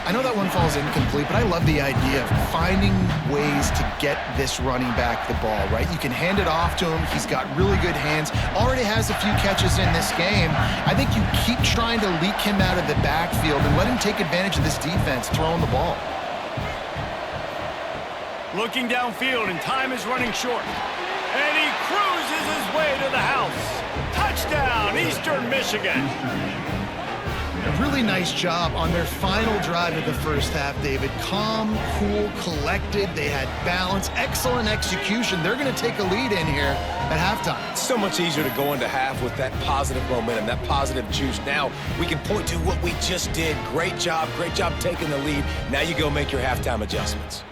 I know that one falls incomplete, but I love the idea of finding ways to get this running back the ball, right? You can hand it off to him. He's got really good hands. Already has a few catches in this game. I think you keep trying to leak him out of the backfield and let him take advantage of this defense throwing the ball. Looking downfield, and time is running short. And he cruises his way to the house. Touchdown, Eastern Michigan. A really nice job on their final drive of the first half, David. Calm, cool, collected. They had balance, excellent execution. They're going to take a lead in here at halftime. It's so much easier to go into half with that positive momentum, that positive juice. Now we can point to what we just did. Great job taking the lead. Now you go make your halftime adjustments.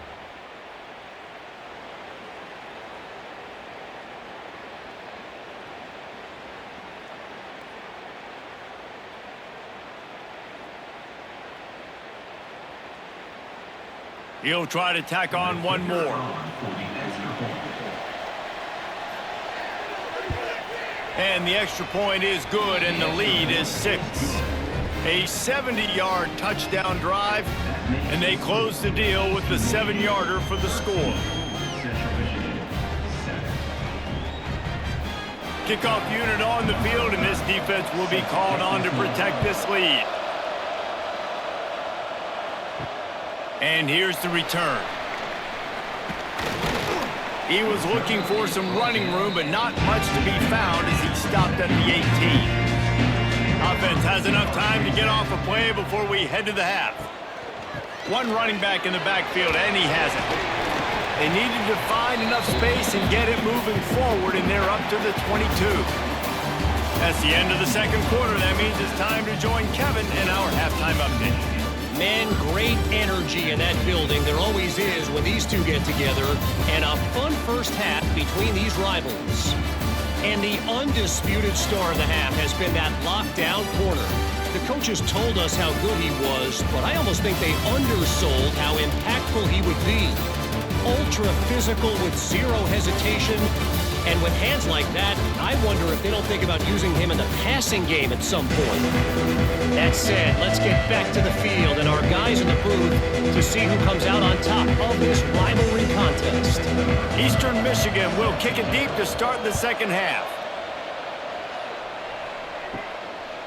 He'll try to tack on one more. And the extra point is good, and the lead is 6. A 70-yard touchdown drive, and they close the deal with the 7-yarder for the score. Kickoff unit on the field, and this defense will be called on to protect this lead. And here's the return. He was looking for some running room, but not much to be found as he stopped at the 18. Offense has enough time to get off a play before we head to the half. One running back in the backfield, and he has it. They needed to find enough space and get it moving forward, and they're up to the 22. That's the end of the second quarter. That means it's time to join Kevin in our halftime update. Man, great energy in that building. There always is when these two get together. And a fun first half between these rivals. And the undisputed star of the half has been that lockdown corner. The coaches told us how good he was, but I almost think they undersold how impactful he would be. Ultra physical with zero hesitation. And with hands like that, I wonder if they don't think about using him in the passing game at some point. That said, let's get back to the field and our guys in the booth to see who comes out on top of this rivalry contest. Eastern Michigan will kick it deep to start the second half.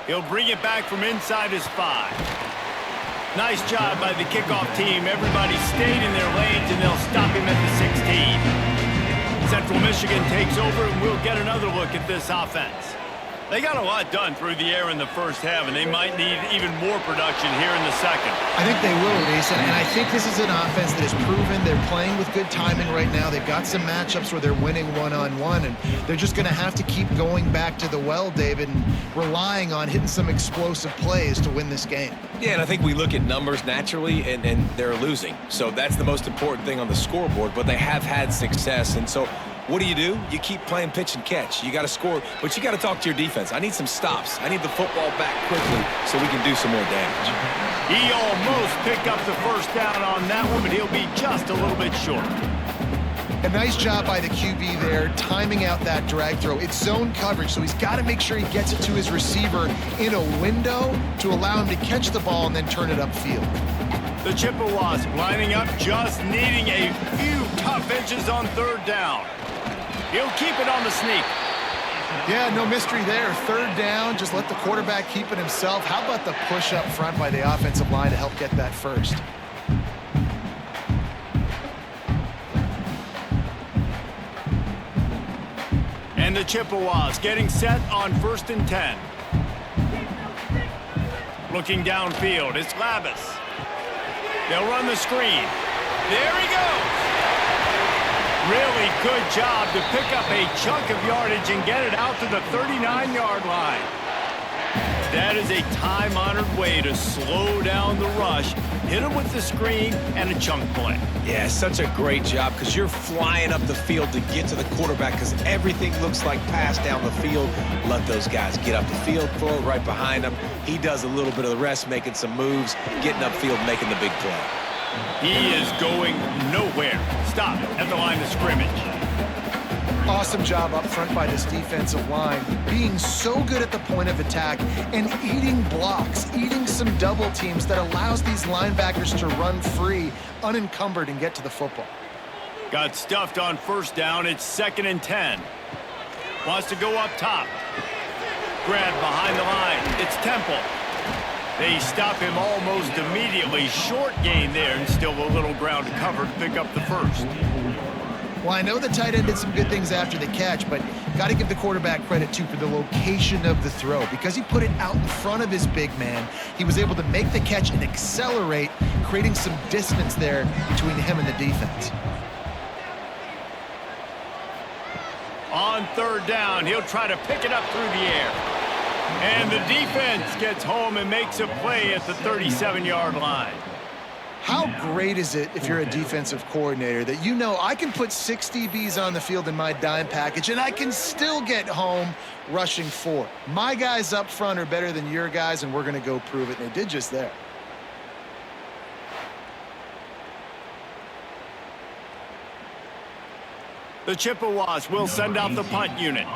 He'll bring it back from inside his 5. Nice job by the kickoff team. Everybody stayed in their lanes, and they'll stop him at the 16. Central Michigan takes over, and we'll get another look at this offense. They got a lot done through the air in the first half, and they might need even more production here in the second. I think they will, Reese, and I think this is an offense that is proven. They're playing with good timing right now. They've got some matchups where they're winning one-on-one, and they're just going to have to keep going back to the well, David, and relying on hitting some explosive plays to win this game. Yeah, and I think we look at numbers naturally, and they're losing. So that's the most important thing on the scoreboard, but they have had success, and so what do? You keep playing pitch and catch. You got to score, but you got to talk to your defense. I need some stops. I need the football back quickly so we can do some more damage. He almost picked up the first down on that one, but he'll be just a little bit short. A nice job by the QB there, timing out that drag throw. It's zone coverage, so he's got to make sure he gets it to his receiver in a window to allow him to catch the ball and then turn it upfield. The Chippewas lining up, just needing a few tough inches on third down. He'll keep it on the sneak. Yeah, no mystery there. Third down, just let the quarterback keep it himself. How about the push up front by the offensive line to help get that first? And the Chippewas getting set on 1st and 10. Looking downfield, it's Labus. They'll run the screen. There he goes. Really good job to pick up a chunk of yardage and get it out to the 39-yard line. That is a time-honored way to slow down the rush, hit him with the screen, and a chunk play. Yeah, such a great job because you're flying up the field to get to the quarterback because everything looks like pass down the field. Let those guys get up the field, throw it right behind him. He does a little bit of the rest, making some moves, getting upfield, making the big play. He is going nowhere. Stop at the line of scrimmage. Awesome job up front by this defensive line, being so good at the point of attack and eating blocks, eating some double teams that allows these linebackers to run free, unencumbered, and get to the football. Got stuffed on first down. It's 2nd and 10. Wants to go up top. Grab behind the line. It's Temple. They stop him almost immediately. Short gain there, and still a little ground to cover to pick up the first. Well, I know the tight end did some good things after the catch, but got to give the quarterback credit, too, for the location of the throw. Because he put it out in front of his big man, he was able to make the catch and accelerate, creating some distance there between him and the defense. On 3rd down, he'll try to pick it up through the air. And the defense gets home and makes a play at the 37-yard line. How great is it if you're a defensive coordinator that you know I can put 6 DBs on the field in my dime package and I can still get home rushing 4. My guys up front are better than your guys, and we're going to go prove it. And they did just there. The Chippewas will send out the punt unit.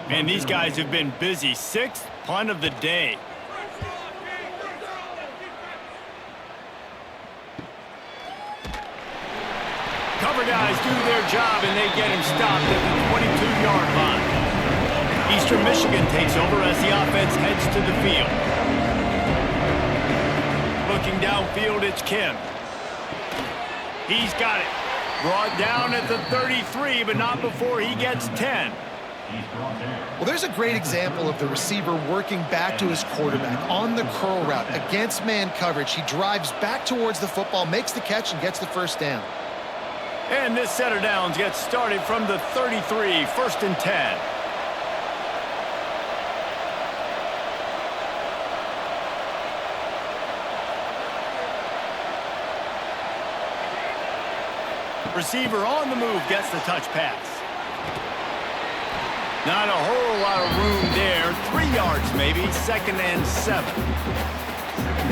And these guys have been busy. 6th punt of the day. Cover guys do their job, and they get him stopped at the 22-yard line. Eastern Michigan takes over as the offense heads to the field. Looking downfield, it's Kim. He's got it. Brought down at the 33, but not before he gets 10. Well, there's a great example of the receiver working back to his quarterback on the curl route against man coverage. He drives back towards the football, makes the catch, and gets the first down. And this set of downs gets started from the 33, 1st and 10. Receiver on the move gets the touch pass. Not a whole lot of room there. 3 yards maybe, 2nd and 7.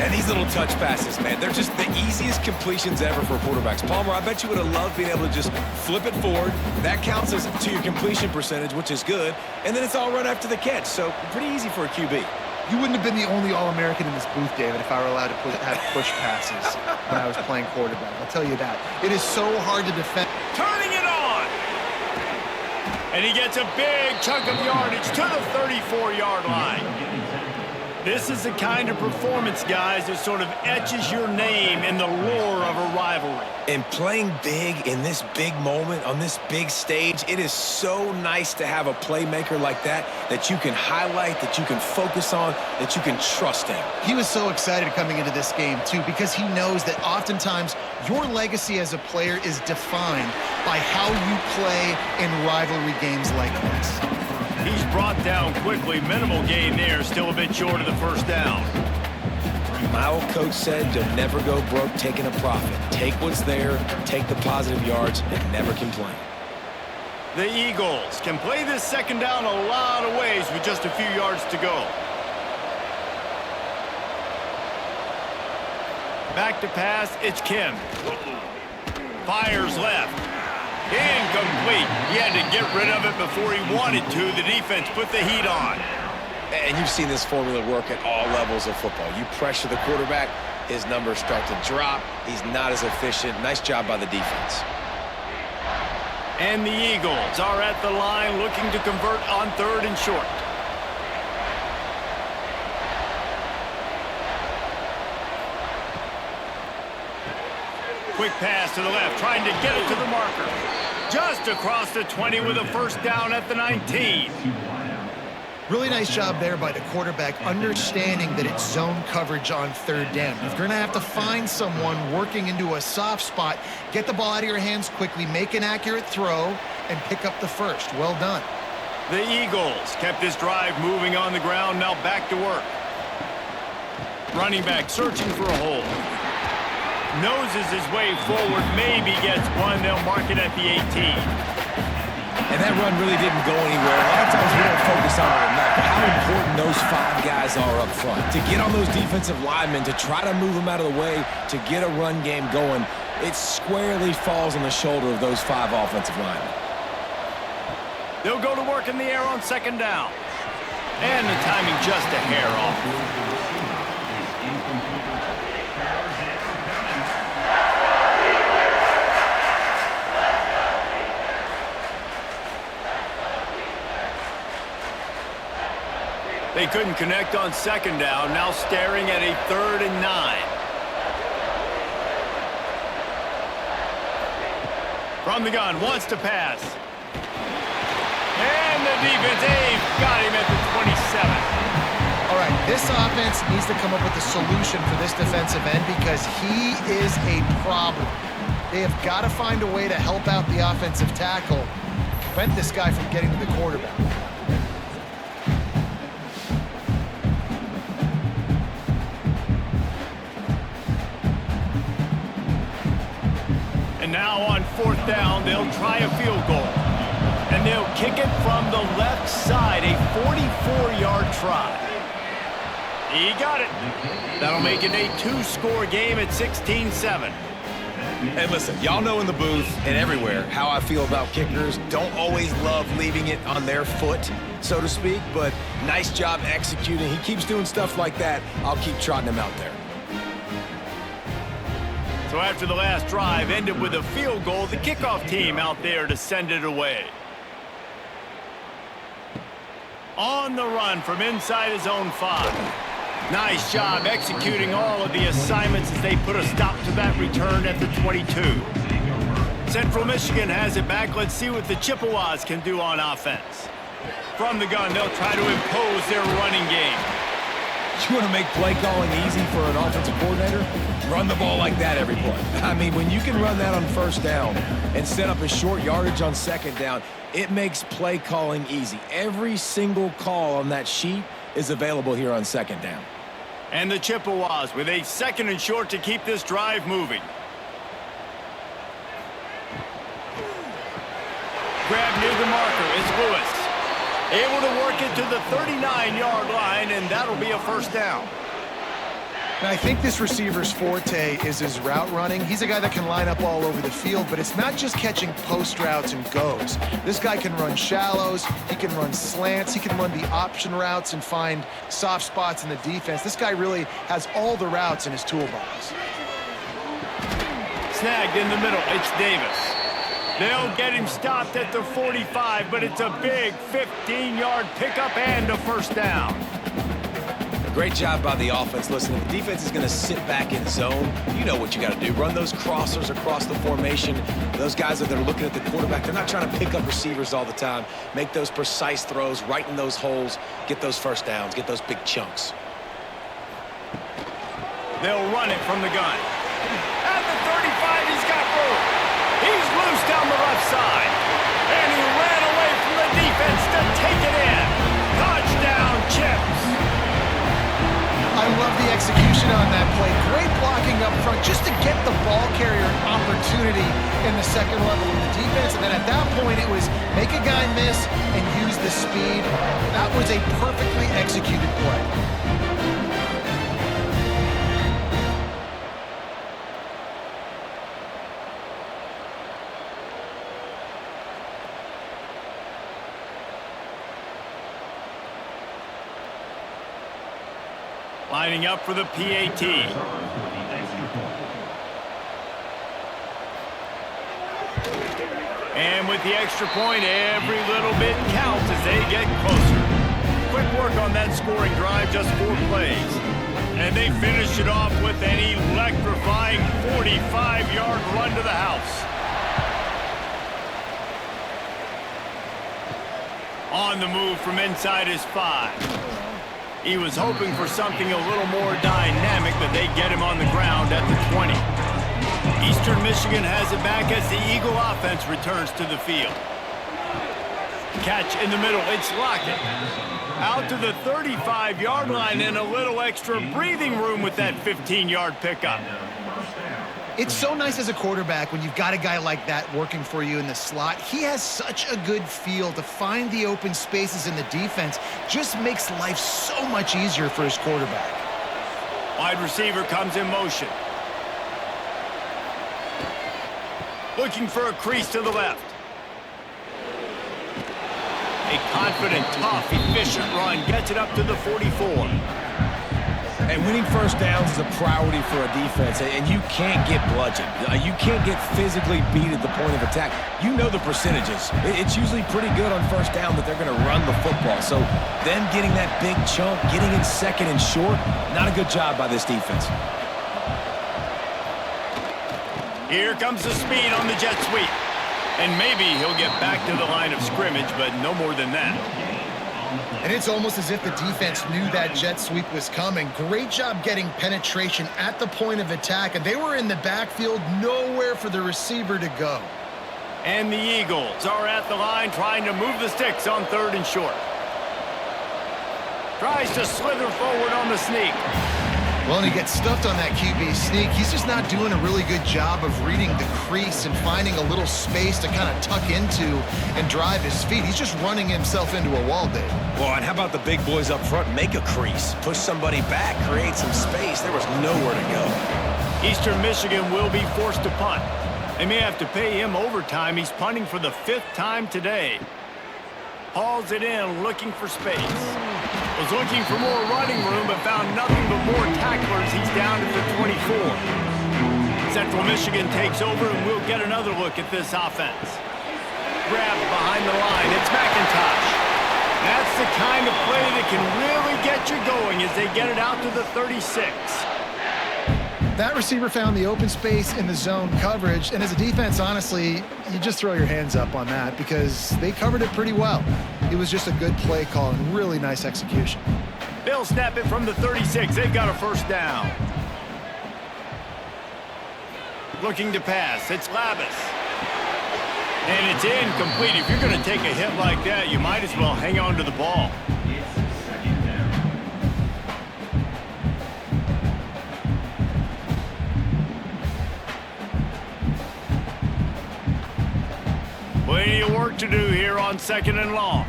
And these little touch passes, man, they're just the easiest completions ever for quarterbacks. Palmer, I bet you would have loved being able to just flip it forward. That counts as to your completion percentage, which is good. And then it's all right after the catch. So pretty easy for a QB. You wouldn't have been the only All-American in this booth, David, if I were allowed to have push passes when I was playing quarterback. I'll tell you that. It is so hard to defend. Turning it on! And he gets a big chunk of yardage to the 34-yard line. This is the kind of performance, guys, that sort of etches your name in the lore of a rivalry. And playing big in this big moment, on this big stage, it is so nice to have a playmaker like that you can highlight, that you can focus on, that you can trust in. He was so excited coming into this game, too, because he knows that oftentimes your legacy as a player is defined by how you play in rivalry games like this. He's brought down quickly. Minimal gain there. Still a bit short of the first down. My old coach said you'll never go broke taking a profit. Take what's there, take the positive yards, and never complain. The Eagles can play this 2nd down a lot of ways with just a few yards to go. Back to pass, it's Kim. Fires left. Incomplete. He had to get rid of it before he wanted to. The defense put the heat on. And you've seen this formula work at all levels of football. You pressure the quarterback, his numbers start to drop. He's not as efficient. Nice job by the defense. And the Eagles are at the line looking to convert on 3rd and short. Quick pass to the left, trying to get it to the marker. Just across the 20 with a first down at the 19. Really nice job there by the quarterback, understanding that it's zone coverage on third down. You're going to have to find someone working into a soft spot, get the ball out of your hands quickly, make an accurate throw, and pick up the first. Well done. The Eagles kept this drive moving on the ground, now back to work. Running back searching for a hole. Noses his way forward, maybe gets one. They'll mark it at the 18. And that run really didn't go anywhere. A lot of times we don't focus on it enough, but how important those 5 guys are up front. To get on those defensive linemen, to try to move them out of the way, to get a run game going, it squarely falls on the shoulder of those 5 offensive linemen. They'll go to work in the air on second down. And the timing just a hair off. They couldn't connect on second down, now staring at a 3rd and 9. From the gun, wants to pass. And the defense, got him at the 27. All right, this offense needs to come up with a solution for this defensive end because he is a problem. They have got to find a way to help out the offensive tackle, prevent this guy from getting to the quarterback. And now on 4th down, they'll try a field goal. And they'll kick it from the left side, a 44-yard try. He got it. That'll make it a 2-score game at 16-7. And listen, y'all know in the booth and everywhere how I feel about kickers. Don't always love leaving it on their foot, so to speak, but nice job executing. He keeps doing stuff like that. I'll keep trotting him out there. So after the last drive ended with a field goal, the kickoff team out there to send it away. On the run from inside his own 5. Nice job executing all of the assignments as they put a stop to that return at the 22. Central Michigan has it back. Let's see what the Chippewas can do on offense. From the gun, they'll try to impose their running game. You want to make play calling easy for an offensive coordinator? Run the ball like that every play. I mean, when you can run that on 1st down and set up a short yardage on 2nd down, it makes play calling easy. Every single call on that sheet is available here on 2nd down. And the Chippewas with a 2nd and short to keep this drive moving. Grab near the marker is Lewis. Able to work it to the 39-yard line, and that'll be a 1st down. Now, I think this receiver's forte is his route running. He's a guy that can line up all over the field, but it's not just catching post routes and goes. This guy can run shallows, he can run slants, he can run the option routes and find soft spots in the defense. This guy really has all the routes in his toolbox. Snagged in the middle, it's Davis. They'll get him stopped at the 45, but it's a big 15-yard pickup and a 1st down. Great job by the offense. Listen, if the defense is going to sit back in zone, you know what you got to do. Run those crossers across the formation. Those guys that are looking at the quarterback, they're not trying to pick up receivers all the time. Make those precise throws, right in those holes, get those 1st downs, get those big chunks. They'll run it from the gun. At the 35, he's got room. He's loose down the left side. And he ran away from the defense to take it in. Touchdown, Chips. I love the execution on that play. Great blocking up front just to get the ball carrier an opportunity in the 2nd level of the defense. And then at that point, it was make a guy miss and use the speed. That was a perfectly executed play. Lining up for the PAT. And with the extra point, every little bit counts as they get closer. Quick work on that scoring drive, just 4 plays. And they finish it off with an electrifying 45-yard run to the house. On the move from inside his 5. He was hoping for something a little more dynamic, but they get him on the ground at the 20. Eastern Michigan has it back as the Eagle offense returns to the field. Catch in the middle, it's Lockett. Out to the 35-yard line and a little extra breathing room with that 15-yard pickup. It's so nice as a quarterback when you've got a guy like that working for you in the slot. He has such a good feel to find the open spaces in the defense. Just makes life so much easier for his quarterback. Wide receiver comes in motion. Looking for a crease to the left. A confident, tough, efficient run gets it up to the 44. And winning first downs is a priority for a defense, and you can't get bludgeoned. You can't get physically beat at the point of attack. You know the percentages. It's usually pretty good on first down that they're going to run the football. So them getting that big chunk, getting in second and short, not a good job by this defense. Here comes the speed on the jet sweep. And maybe he'll get back to the line of scrimmage, but no more than that. And it's almost as if the defense knew that jet sweep was coming. Great job getting penetration at the point of attack, and they were in the backfield, nowhere for the receiver to go. And the Eagles are at the line trying to move the sticks on 3rd and short. Tries to slither forward on the sneak. Well, and he gets stuffed on that QB sneak. He's just not doing a really good job of reading the crease and finding a little space to kind of tuck into and drive his feet. He's just running himself into a wall, Dave. Well, and how about the big boys up front? Make a crease, push somebody back, create some space. There was nowhere to go. Eastern Michigan will be forced to punt. They may have to pay him overtime. He's punting for the 5th time today. Hauls it in, looking for space. Was looking for more running room, but found nothing but more tacklers. He's down at the 24. Central Michigan takes over, and we'll get another look at this offense. Grab behind the line. It's McIntosh. That's the kind of play that can really get you going as they get it out to the 36. That receiver found the open space in the zone coverage, and as a defense, honestly, you just throw your hands up on that because they covered it pretty well. It was just a good play call and really nice execution. They'll snap it from the 36. They've got a first down. Looking to pass. It's Labus. And it's incomplete. If you're going to take a hit like that, you might as well hang on to the ball. Plenty of work to do here on 2nd and long.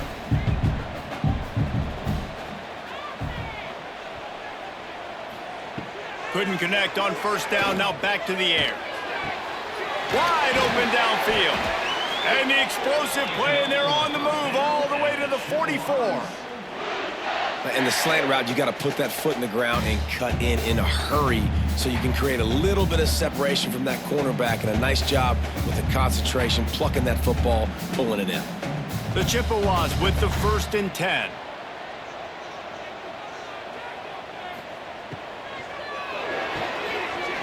Couldn't connect on first down, now back to the air. Wide open downfield. And the explosive play, and they're on the move all the way to the 44. In the slant route, you got to put that foot in the ground and cut in a hurry so you can create a little bit of separation from that cornerback, and a nice job with the concentration, plucking that football, pulling it in. The Chippewas with the 1st and 10.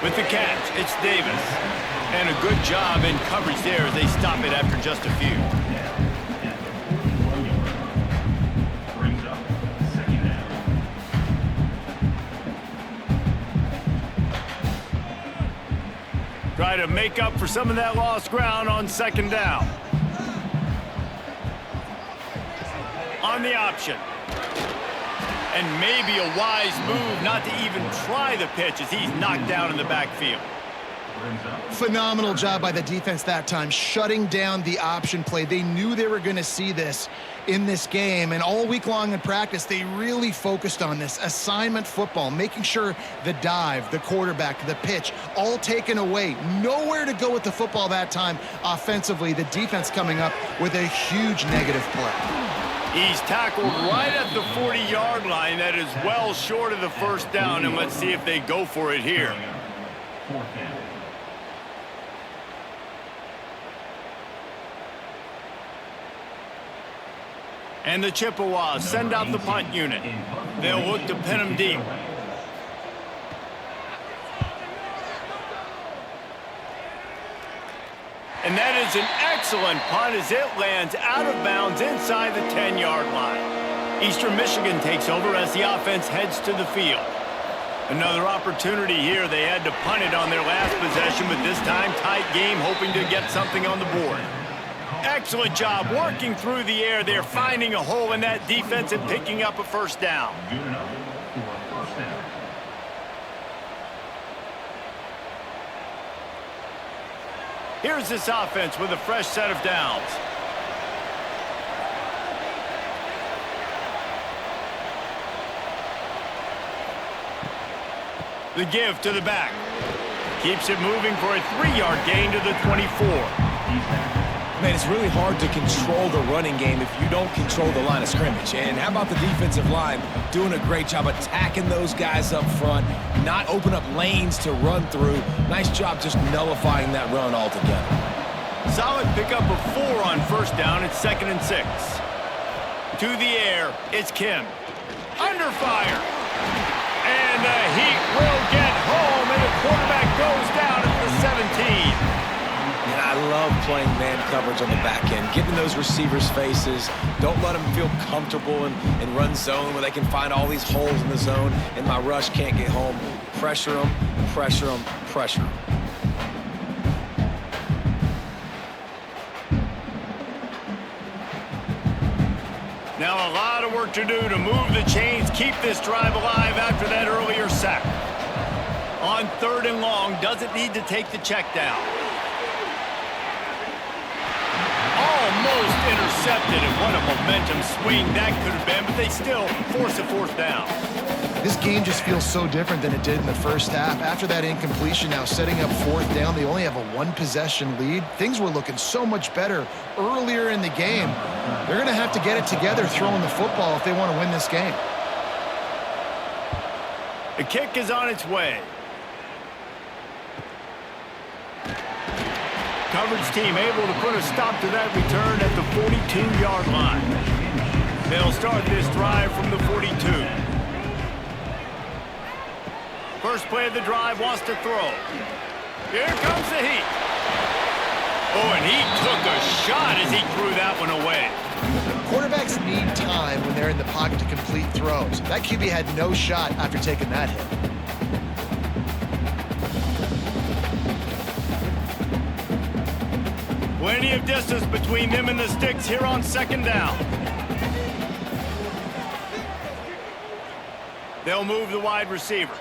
With the catch, it's Davis. And a good job in coverage there as they stop it after just a few. Try to make up for some of that lost ground on 2nd down. On the option. And maybe a wise move not to even try the pitch as he's knocked down in the backfield. Phenomenal job by the defense that time, shutting down the option play. They knew they were going to see this in this game, and all week long in practice, they really focused on this assignment football, making sure the dive, the quarterback, the pitch, all taken away. Nowhere to go with the football that time offensively. The defense coming up with a huge negative play. He's tackled right at the 40-yard line. That is well short of the first down, and let's see if they go for it here. And the Chippewas send out the punt unit. They'll look to pin him deep. And that is an excellent punt as it lands out of bounds inside the 10-yard line. Eastern Michigan takes over as the offense heads to the field. Another opportunity here. They had to punt it on their last possession, but this time tight game, hoping to get something on the board. Excellent job working through the air. They're finding a hole in that defense and picking up a first down. Good enough for a first down. Here's this offense with a fresh set of downs. The give to the back. Keeps it moving for a 3-yard gain to the 24. Man, it's really hard to control the running game if you don't control the line of scrimmage. And how about the defensive line doing a great job attacking those guys up front, not open up lanes to run through. Nice job just nullifying that run altogether. Solid pickup of 4 on first down. It's 2nd and 6. To the air, it's Kim. Under fire. And the Heat will get home, and the quarterback goes down at the 17. And I love playing man coverage on the back end, getting those receivers' faces. Don't let them feel comfortable and run zone where they can find all these holes in the zone, and my rush can't get home. Pressure them, pressure them, pressure them. Now a lot of work to do to move the chains, keep this drive alive after that earlier sack. On 3rd and long, doesn't need to take the check down. Almost intercepted, and what a momentum swing that could have been, but they still force a 4th down. This game just feels so different than it did in the first half. After that incompletion, now setting up 4th down, they only have a 1-possession lead. Things were looking so much better earlier in the game. They're going to have to get it together throwing the football if they want to win this game. The kick is on its way. Coverage team able to put a stop to that return at the 42-yard line. They'll start this drive from the 42. First play of the drive, wants to throw. Here comes the Heat. Oh, and he took a shot as he threw that one away. Quarterbacks need time when they're in the pocket to complete throws. That QB had no shot after taking that hit. Plenty of distance between them and the sticks here on 2nd down. They'll move the wide receiver.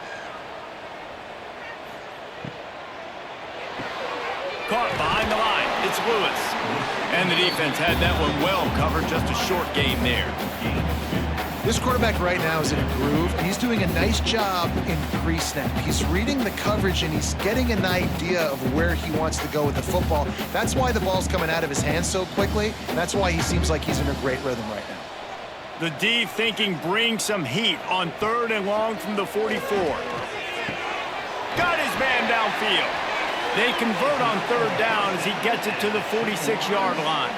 Caught behind the line. It's Lewis. And the defense had that one well covered. Just a short game there. This quarterback right now is in a groove, and he's doing a nice job in pre-snap. He's reading the coverage, and he's getting an idea of where he wants to go with the football. That's why the ball's coming out of his hands so quickly, and that's why he seems like he's in a great rhythm right now. The D thinking bring some heat on 3rd and long from the 44. Got his man downfield. They convert on 3rd down as he gets it to the 46-yard line.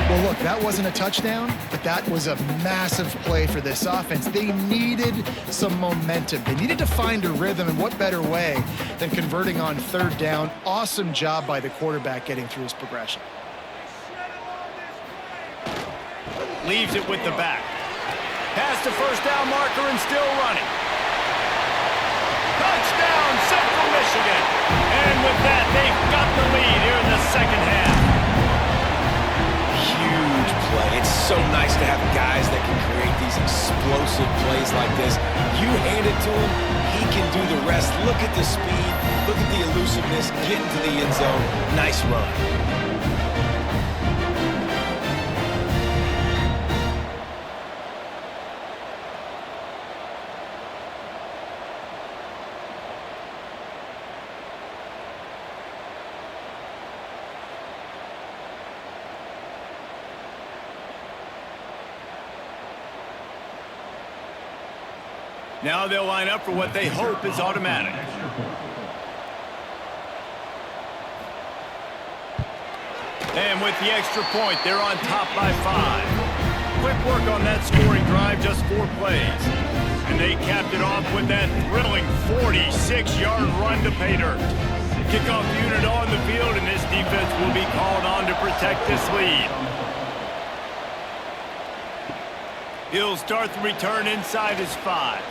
Well, look, that wasn't a touchdown, but that was a massive play for this offense. They needed some momentum. They needed to find a rhythm, and what better way than converting on 3rd down. Awesome job by the quarterback getting through his progression. Leaves it with the back. Past the first down marker and still running. Touchdown, Central Michigan. And with that, they've got the lead here in the 2nd half. Huge play. It's so nice to have guys that can create these explosive plays like this. You hand it to him, he can do the rest. Look at the speed, look at the elusiveness, get into the end zone. Nice run. Now they'll line up for what they hope is automatic. And with the extra point, they're on top by 5. Quick work on that scoring drive, just 4 plays. And they capped it off with that thrilling 46-yard run to pay dirt. Kickoff unit on the field, and this defense will be called on to protect this lead. He'll start the return inside his 5.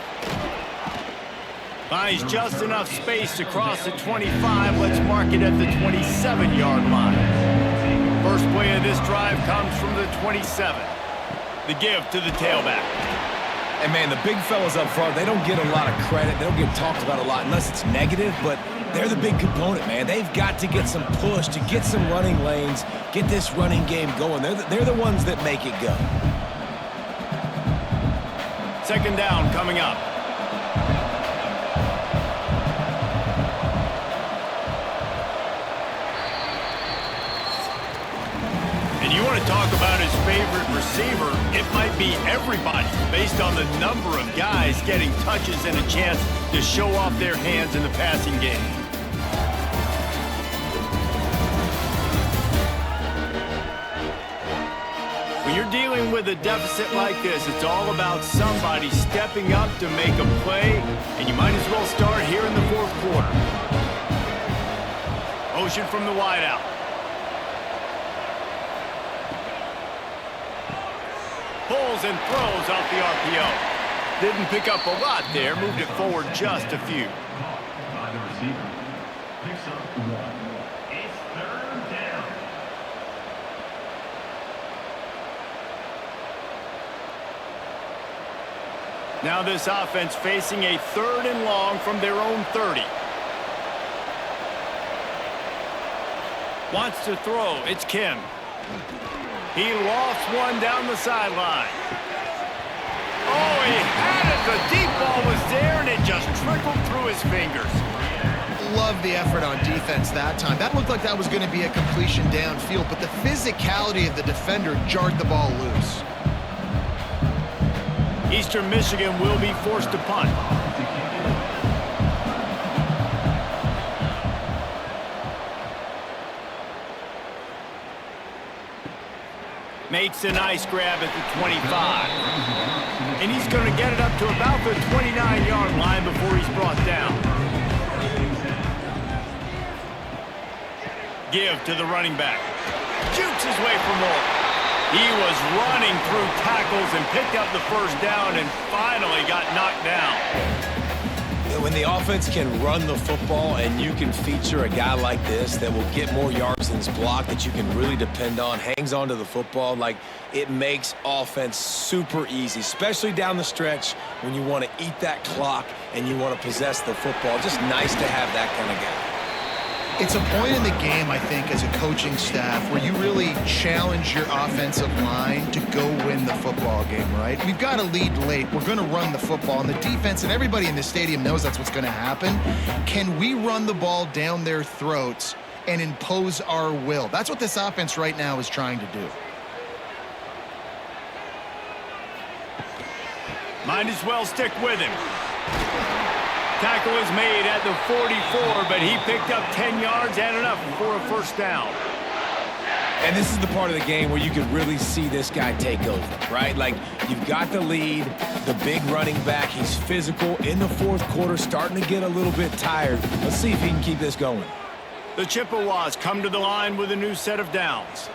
Finds just enough space to cross the 25. Let's mark it at the 27-yard line. First play of this drive comes from the 27. The give to the tailback. And, man, the big fellas up front, they don't get a lot of credit. They don't get talked about a lot unless it's negative, but they're the big component, man. They've got to get some push, to get some running lanes, get this running game going. They're the ones that make it go. Second down coming up. And you want to talk about his favorite receiver, it might be everybody based on the number of guys getting touches and a chance to show off their hands in the passing game. When you're dealing with a deficit like this, it's all about somebody stepping up to make a play, and you might as well start here in the fourth quarter. Motion from the wideout. Pulls and throws off the RPO. Didn't pick up a lot there, moved it forward just a few. By the receiver. Picks up 1. It's third down. Now this offense facing a 3rd and long from their own 30. Wants to throw. It's Kim. He lost one down the sideline. Oh, he had it. The deep ball was there, and it just trickled through his fingers. Love the effort on defense that time. That looked like that was going to be a completion downfield, but the physicality of the defender jarred the ball loose. Eastern Michigan will be forced to punt. Makes a nice grab at the 25. And he's going to get it up to about the 29-yard line before he's brought down. Give to the running back. Jukes his way for more. He was running through tackles and picked up the first down and finally got knocked down. When the offense can run the football and you can feature a guy like this that will get more yards than his block, that you can really depend on, hangs on to the football, like, it makes offense super easy, especially down the stretch when you want to eat that clock and you want to possess the football. Just nice to have that kind of guy. It's a point in the game, I think, as a coaching staff where you really challenge your offensive line to go win the football game, right? We've got a lead late. We're going to run the football, and the defense and everybody in the stadium knows that's what's going to happen. Can we run the ball down their throats and impose our will? That's what this offense right now is trying to do. Might as well stick with him. Tackle is made at the 44, but he picked up 10 yards and enough for a first down. And this is the part of the game where you could really see this guy take over, right? Like, you've got the lead, the big running back. He's physical in the fourth quarter, starting to get a little bit tired. Let's see if he can keep this going. The Chippewas come to the line with a new set of downs.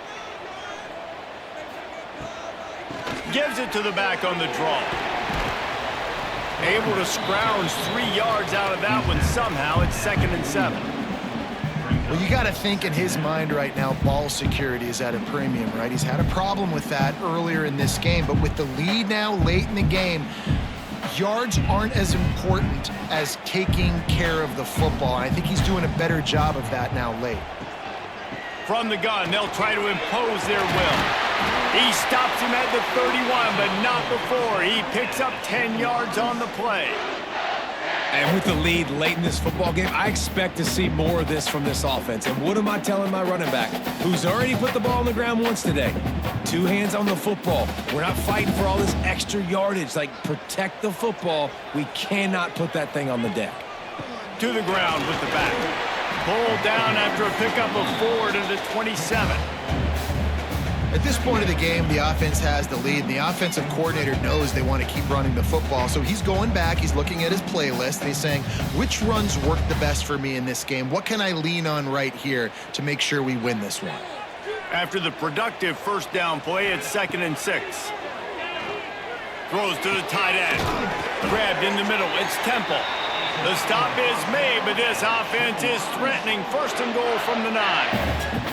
Gives it to the back on the draw. Able to scrounge 3 yards out of that one somehow. It's 2nd and 7. Well, you got to think in his mind right now, ball security is at a premium, right? He's had a problem with that earlier in this game, but with the lead now late in the game, yards aren't as important as taking care of the football. I think he's doing a better job of that now late. From the gun, they'll try to impose their will. He stops him at the 31, but not before. He picks up 10 yards on the play. And with the lead late in this football game, I expect to see more of this from this offense. And what am I telling my running back, who's already put the ball on the ground once today? 2 hands on the football. We're not fighting for all this extra yardage. Like, protect the football. We cannot put that thing on the deck. To the ground with the back. Pulled down after a pickup of 4 to the 27. At this point of the game, the offense has the lead, and the offensive coordinator knows they want to keep running the football. So he's going back, he's looking at his playlist, and he's saying, which runs work the best for me in this game? What can I lean on right here to make sure we win this one? After the productive first down play, it's 2nd and 6. Throws to the tight end. Grabbed in the middle. It's Temple. The stop is made, but this offense is threatening 1st and goal from the 9.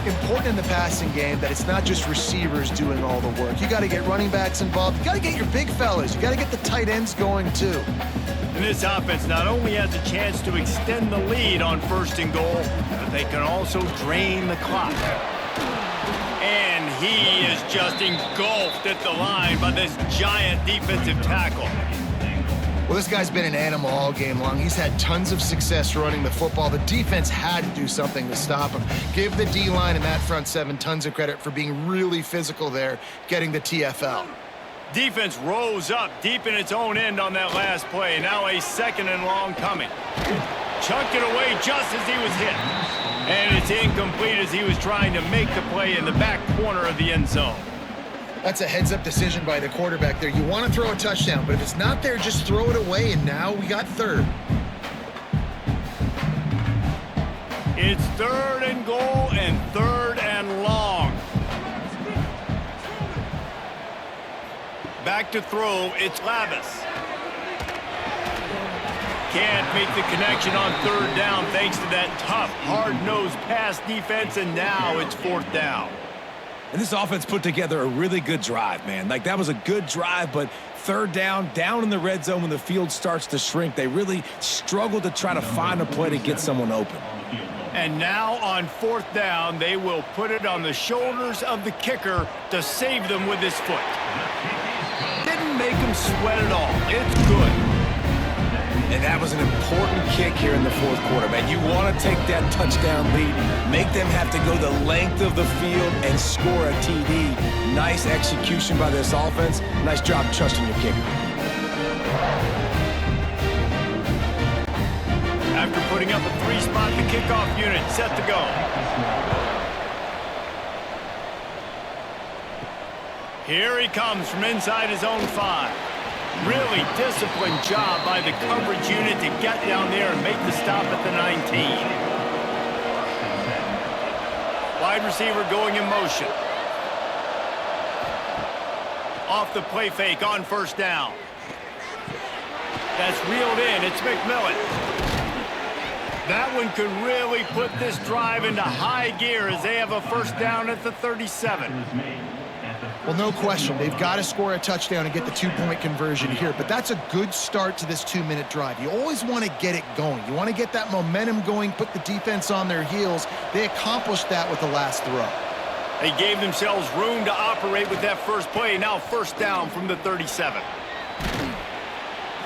Important in the passing game that it's not just receivers doing all the work. You got to get running backs involved. You got to get your big fellas. You got to get the tight ends going too. And this offense not only has a chance to extend the lead on 1st and goal, but they can also drain the clock. And he is just engulfed at the line by this giant defensive tackle. Well, this guy's been an animal all game long. He's had tons of success running the football. The defense had to do something to stop him. Give the D-line and that front 7 tons of credit for being really physical there, getting the TFL. Defense rose up deep in its own end on that last play. Now a 2nd and long coming. Chucked it away just as he was hit. And it's incomplete as he was trying to make the play in the back corner of the end zone. That's a heads-up decision by the quarterback there. You want to throw a touchdown, but if it's not there, just throw it away, and now we got 3rd. It's 3rd and goal and 3rd and long. Back to throw, it's Lavis. Can't make the connection on 3rd down thanks to that tough, hard-nosed pass defense, and now it's 4th down. And this offense put together a really good drive, man. Like, that was a good drive, but 3rd down in the red zone when the field starts to shrink, they really struggle to try to find a play to get someone open. And now on 4th down, they will put it on the shoulders of the kicker to save them with his foot. Didn't make him sweat at all. It's good. And that was an important kick here in the 4th quarter, man. You want to take that touchdown lead, make them have to go the length of the field and score a TD. Nice execution by this offense. Nice job trusting your kicker. After putting up a 3-spot, the kickoff unit set to go. Here he comes from inside his own 5. Really disciplined job by the coverage unit to get down there and make the stop at the 19. Wide receiver going in motion. Off the play fake on 1st down. That's reeled in. It's McMillan. That one could really put this drive into high gear as they have a 1st down at the 37. Well, no question. They've got to score a touchdown and get the 2-point conversion here, but that's a good start to this 2-minute drive. You always want to get it going. You want to get that momentum going, put the defense on their heels. They accomplished that with the last throw. They gave themselves room to operate with that first play. Now 1st down from the 37.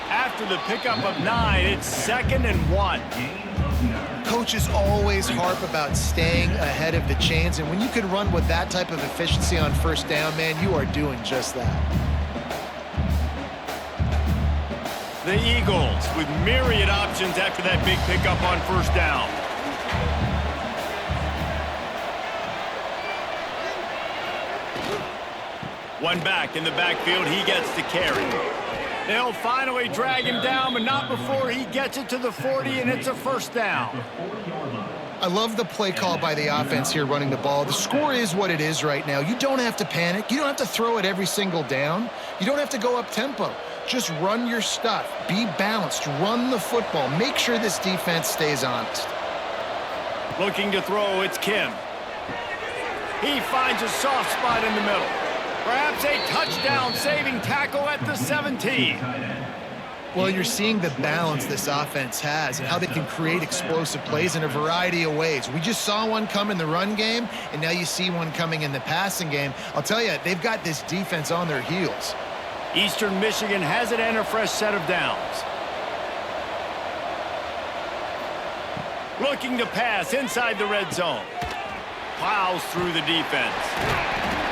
After the pickup of 9, it's 2nd and 1. Coaches always harp about staying ahead of the chains, and when you can run with that type of efficiency on 1st down, man, you are doing just that. The Eagles with myriad options after that big pickup on 1st down. One back in the backfield, he gets the carry. They'll finally drag him down, but not before he gets it to the 40, and it's a 1st down. I love the play call by the offense here running the ball. The score is what it is right now. You don't have to panic. You don't have to throw it every single down. You don't have to go up tempo. Just run your stuff. Be balanced. Run the football. Make sure this defense stays honest. Looking to throw, it's Kim. He finds a soft spot in the middle. Perhaps a touchdown-saving tackle at the 17. Well, you're seeing the balance this offense has and how they can create explosive plays in a variety of ways. We just saw one come in the run game, and now you see one coming in the passing game. I'll tell you, they've got this defense on their heels. Eastern Michigan has it and a fresh set of downs. Looking to pass inside the red zone. Plows through the defense.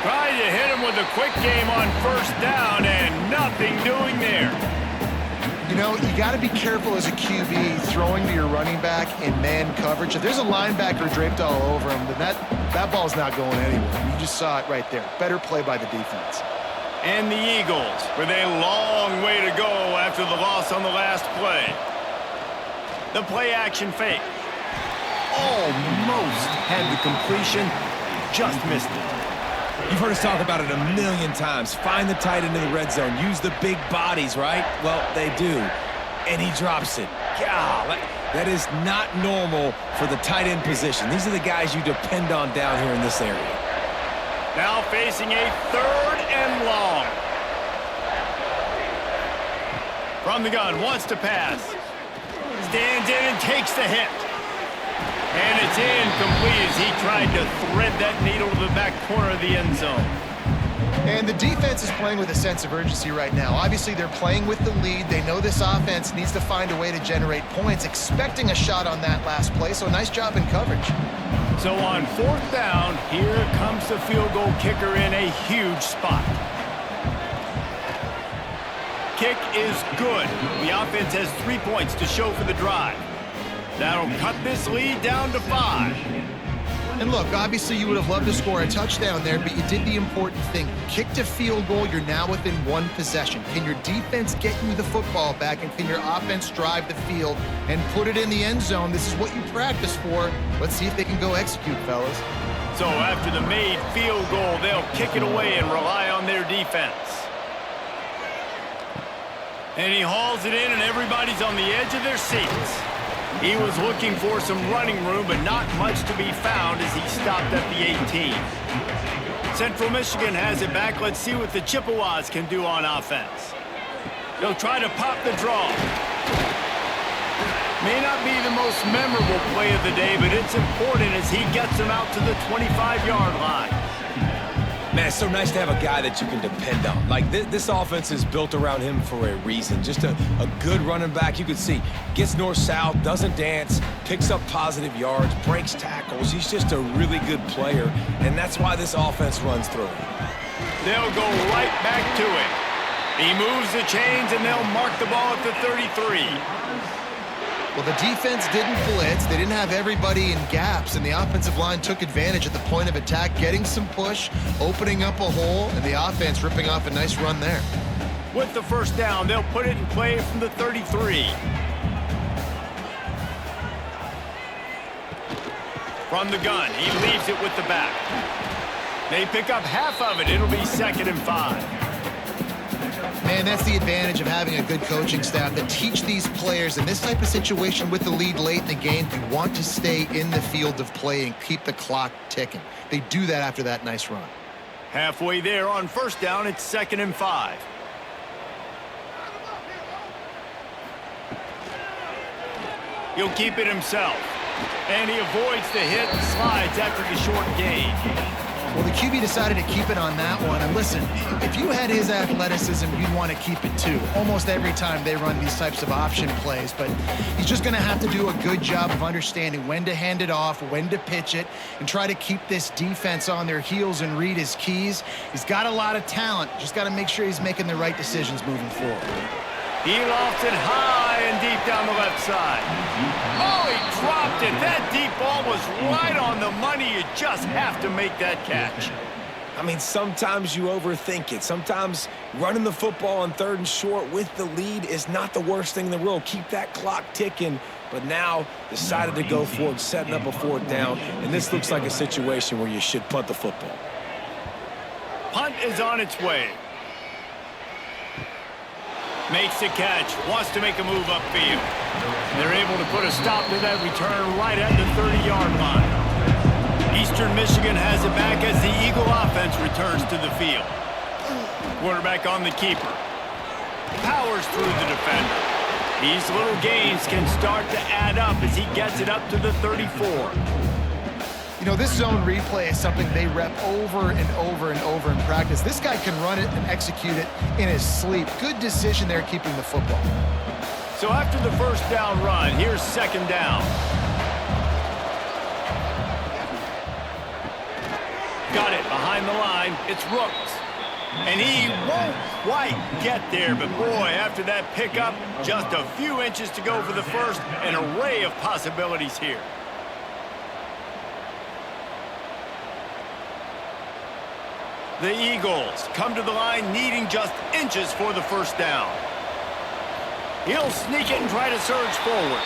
Trying to hit him with a quick game on 1st down, and nothing doing there. You know, you got to be careful as a QB throwing to your running back in man coverage. If there's a linebacker draped all over him, then that ball's not going anywhere. You just saw it right there. Better play by the defense. And the Eagles with a long way to go after the loss on the last play. The play action fake. Almost had the completion, just missed it. You've heard us talk about it a million times. Find the tight end in the red zone. Use the big bodies, right? Well, they do. And he drops it. God, that is not normal for the tight end position. These are the guys you depend on down here in this area. Now facing a 3rd and long. From the gun, wants to pass. Stands in and takes the hit. And it's incomplete as he tried to thread that needle to the back corner of the end zone. And the defense is playing with a sense of urgency right now. Obviously, they're playing with the lead. They know this offense needs to find a way to generate points, expecting a shot on that last play, so nice job in coverage. So on 4th down, here comes the field goal kicker in a huge spot. Kick is good. The offense has 3 points to show for the drive. That'll cut this lead down to 5. And look, obviously you would have loved to score a touchdown there, but you did the important thing. Kicked a field goal, you're now within 1 possession. Can your defense get you the football back, and can your offense drive the field and put it in the end zone? This is what you practice for. Let's see if they can go execute, fellas. So after the made field goal, they'll kick it away and rely on their defense. And he hauls it in, and everybody's on the edge of their seats. He was looking for some running room, but not much to be found as he stopped at the 18. Central Michigan has it back. Let's see what the Chippewas can do on offense. They'll try to pop the draw. May not be the most memorable play of the day, but it's important as he gets them out to the 25-yard line. Man, it's so nice to have a guy that you can depend on. Like, this offense is built around him for a reason. Just a good running back. You can see, gets north-south, doesn't dance, picks up positive yards, breaks tackles. He's just a really good player, and that's why this offense runs through him. They'll go right back to it. He moves the chains, and they'll mark the ball at the 33. Well, the defense didn't blitz. They didn't have everybody in gaps, and the offensive line took advantage at the point of attack, getting some push, opening up a hole, and the offense ripping off a nice run there. With the 1st down, they'll put it in play from the 33. From the gun, he leaves it with the back. They pick up half of it. It'll be 2nd and 5. Man, that's the advantage of having a good coaching staff that teach these players in this type of situation with the lead late in the game. You want to stay in the field of play and keep the clock ticking. They do that after that nice run. Halfway there on 1st down, it's 2nd and 5. He'll keep it himself. And he avoids the hit and slides after the short gain. Well, the QB decided to keep it on that one. And listen, if you had his athleticism, you'd want to keep it too. Almost every time they run these types of option plays. But he's just going to have to do a good job of understanding when to hand it off, when to pitch it, and try to keep this defense on their heels and read his keys. He's got a lot of talent. Just got to make sure he's making the right decisions moving forward. He lofts it high and deep down the left side. Oh, he dropped it. That deep ball was right on the money. You just have to make that catch. I mean, sometimes you overthink it. Sometimes running the football on 3rd and short with the lead is not the worst thing in the world. Keep that clock ticking. But now decided to go for it, setting up a 4th down. And this looks like a situation where you should punt the football. Punt is on its way. Makes the catch, wants to make a move upfield. They're able to put a stop to that return right at the 30-yard line. Eastern Michigan has it back as the Eagle offense returns to the field. Quarterback on the keeper. Powers through the defender. These little gains can start to add up as he gets it up to the 34. You know, this zone replay is something they rep over and over and over in practice. This guy can run it and execute it in his sleep. Good decision there keeping the football. So after the 1st down run, here's 2nd down. Got it behind the line. It's Rooks. And he won't quite get there, but boy, after that pickup, just a few inches to go for the first, an array of possibilities here. The Eagles come to the line needing just inches for the first down. He'll sneak it and try to surge forward.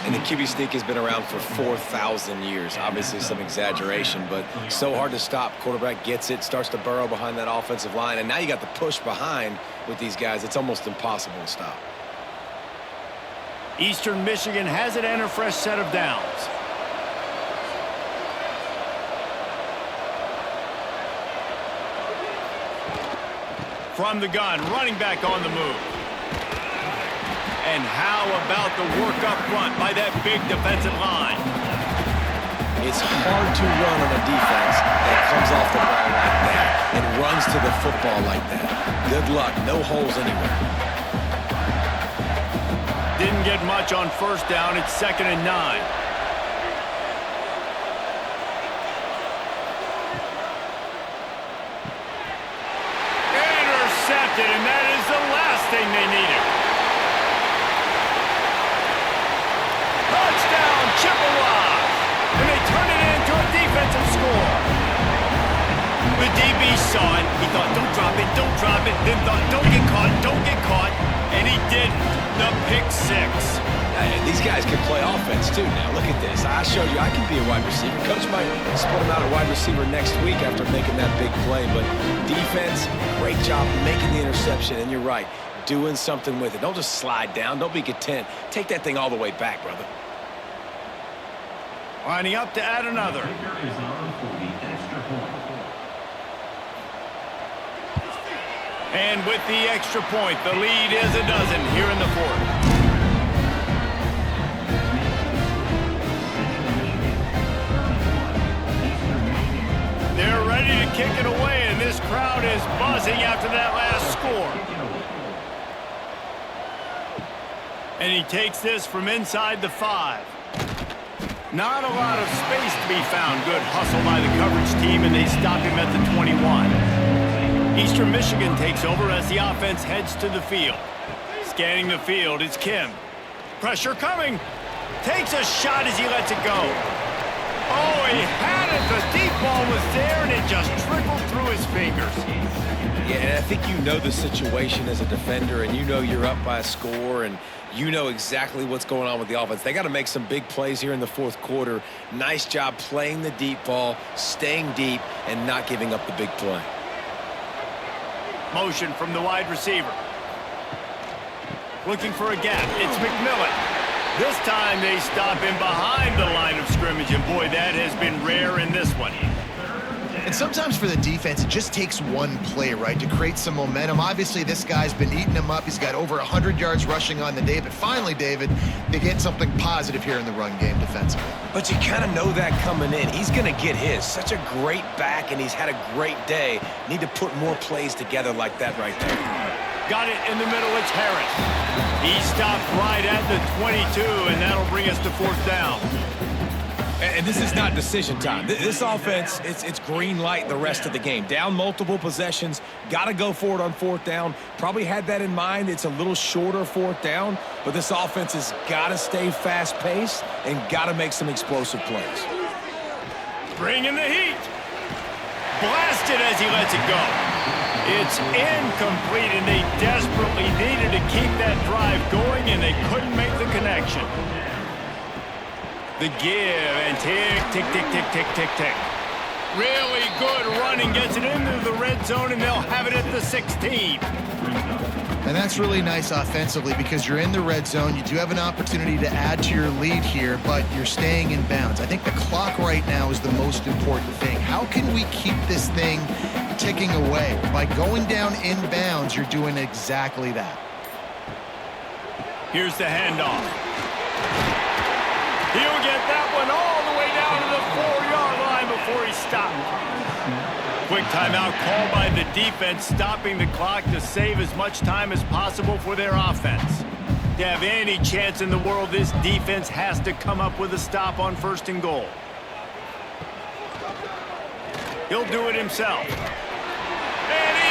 And the QB sneak has been around for 4,000 years. Obviously some exaggeration, but so hard to stop. Quarterback gets it, starts to burrow behind that offensive line, and now you got the push behind with these guys. It's almost impossible to stop. Eastern Michigan has it and a fresh set of downs. From the gun, running back on the move. And how about the work up front by that big defensive line? It's hard to run on a defense that comes off the ball like that and runs to the football like that. Good luck. No holes anywhere. Didn't get much on first down. It's 2nd and 9. Intercepted, and that is the last thing they needed. Touchdown, Chippewas! And they turn it into a defensive score. The DB saw it. He thought, don't drop it, don't drop it. Then thought, don't get caught, don't get caught. And he did the pick 6. And these guys can play offense, too. Now, look at this. I showed you I can be a wide receiver. Coach might split him out a wide receiver next week after making that big play. But defense, great job making the interception. And you're right, doing something with it. Don't just slide down. Don't be content. Take that thing all the way back, brother. Lining up to add another. And with the extra point, the lead is a dozen here in the 4th. They're ready to kick it away, and this crowd is buzzing after that last score. And he takes this from inside the 5. Not a lot of space to be found. Good hustle by the coverage team, and they stop him at the 21. Eastern Michigan takes over as the offense heads to the field. Scanning the field, it's Kim. Pressure coming. Takes a shot as he lets it go. Oh, he had it. The deep ball was there, and it just trickled through his fingers. Yeah, and I think you know the situation as a defender, and you know you're up by a score, and you know exactly what's going on with the offense. They got to make some big plays here in the 4th quarter. Nice job playing the deep ball, staying deep, and not giving up the big play. Motion from the wide receiver. Looking for a gap. It's McMillan. This time they stop him behind the line of scrimmage, and boy, that has been rare in this one. And sometimes for the defense, it just takes one play, right, to create some momentum. Obviously, this guy's been eating him up. He's got over 100 yards rushing on the day. But finally, David, they get something positive here in the run game defensively. But you kind of know that coming in. He's going to get his. Such a great back, and he's had a great day. Need to put more plays together like that right there. Got it in the middle. It's Harris. He stopped right at the 22, and that'll bring us to 4th down. And this is not decision time. This offense, it's green light the rest of the game. Down multiple possessions, got to go for it on 4th down. Probably had that in mind. It's a little shorter 4th down, but this offense has got to stay fast-paced and got to make some explosive plays. Bringing the heat. Blasted as he lets it go. It's incomplete, and they desperately needed to keep that drive going, and they couldn't make the connection. The give, and tick, tick, tick, tick, tick, tick, tick. Really good running, gets it into the red zone, and they'll have it at the 16. And that's really nice offensively because you're in the red zone. You do have an opportunity to add to your lead here, but you're staying in bounds. I think the clock right now is the most important thing. How can we keep this thing ticking away? By going down in bounds, you're doing exactly that. Here's the handoff. He'll get that one all the way down to the 4-yard line before he stopped. Quick timeout called by the defense, stopping the clock to save as much time as possible for their offense. To have any chance in the world, this defense has to come up with a stop on 1st and goal. He'll do it himself. And he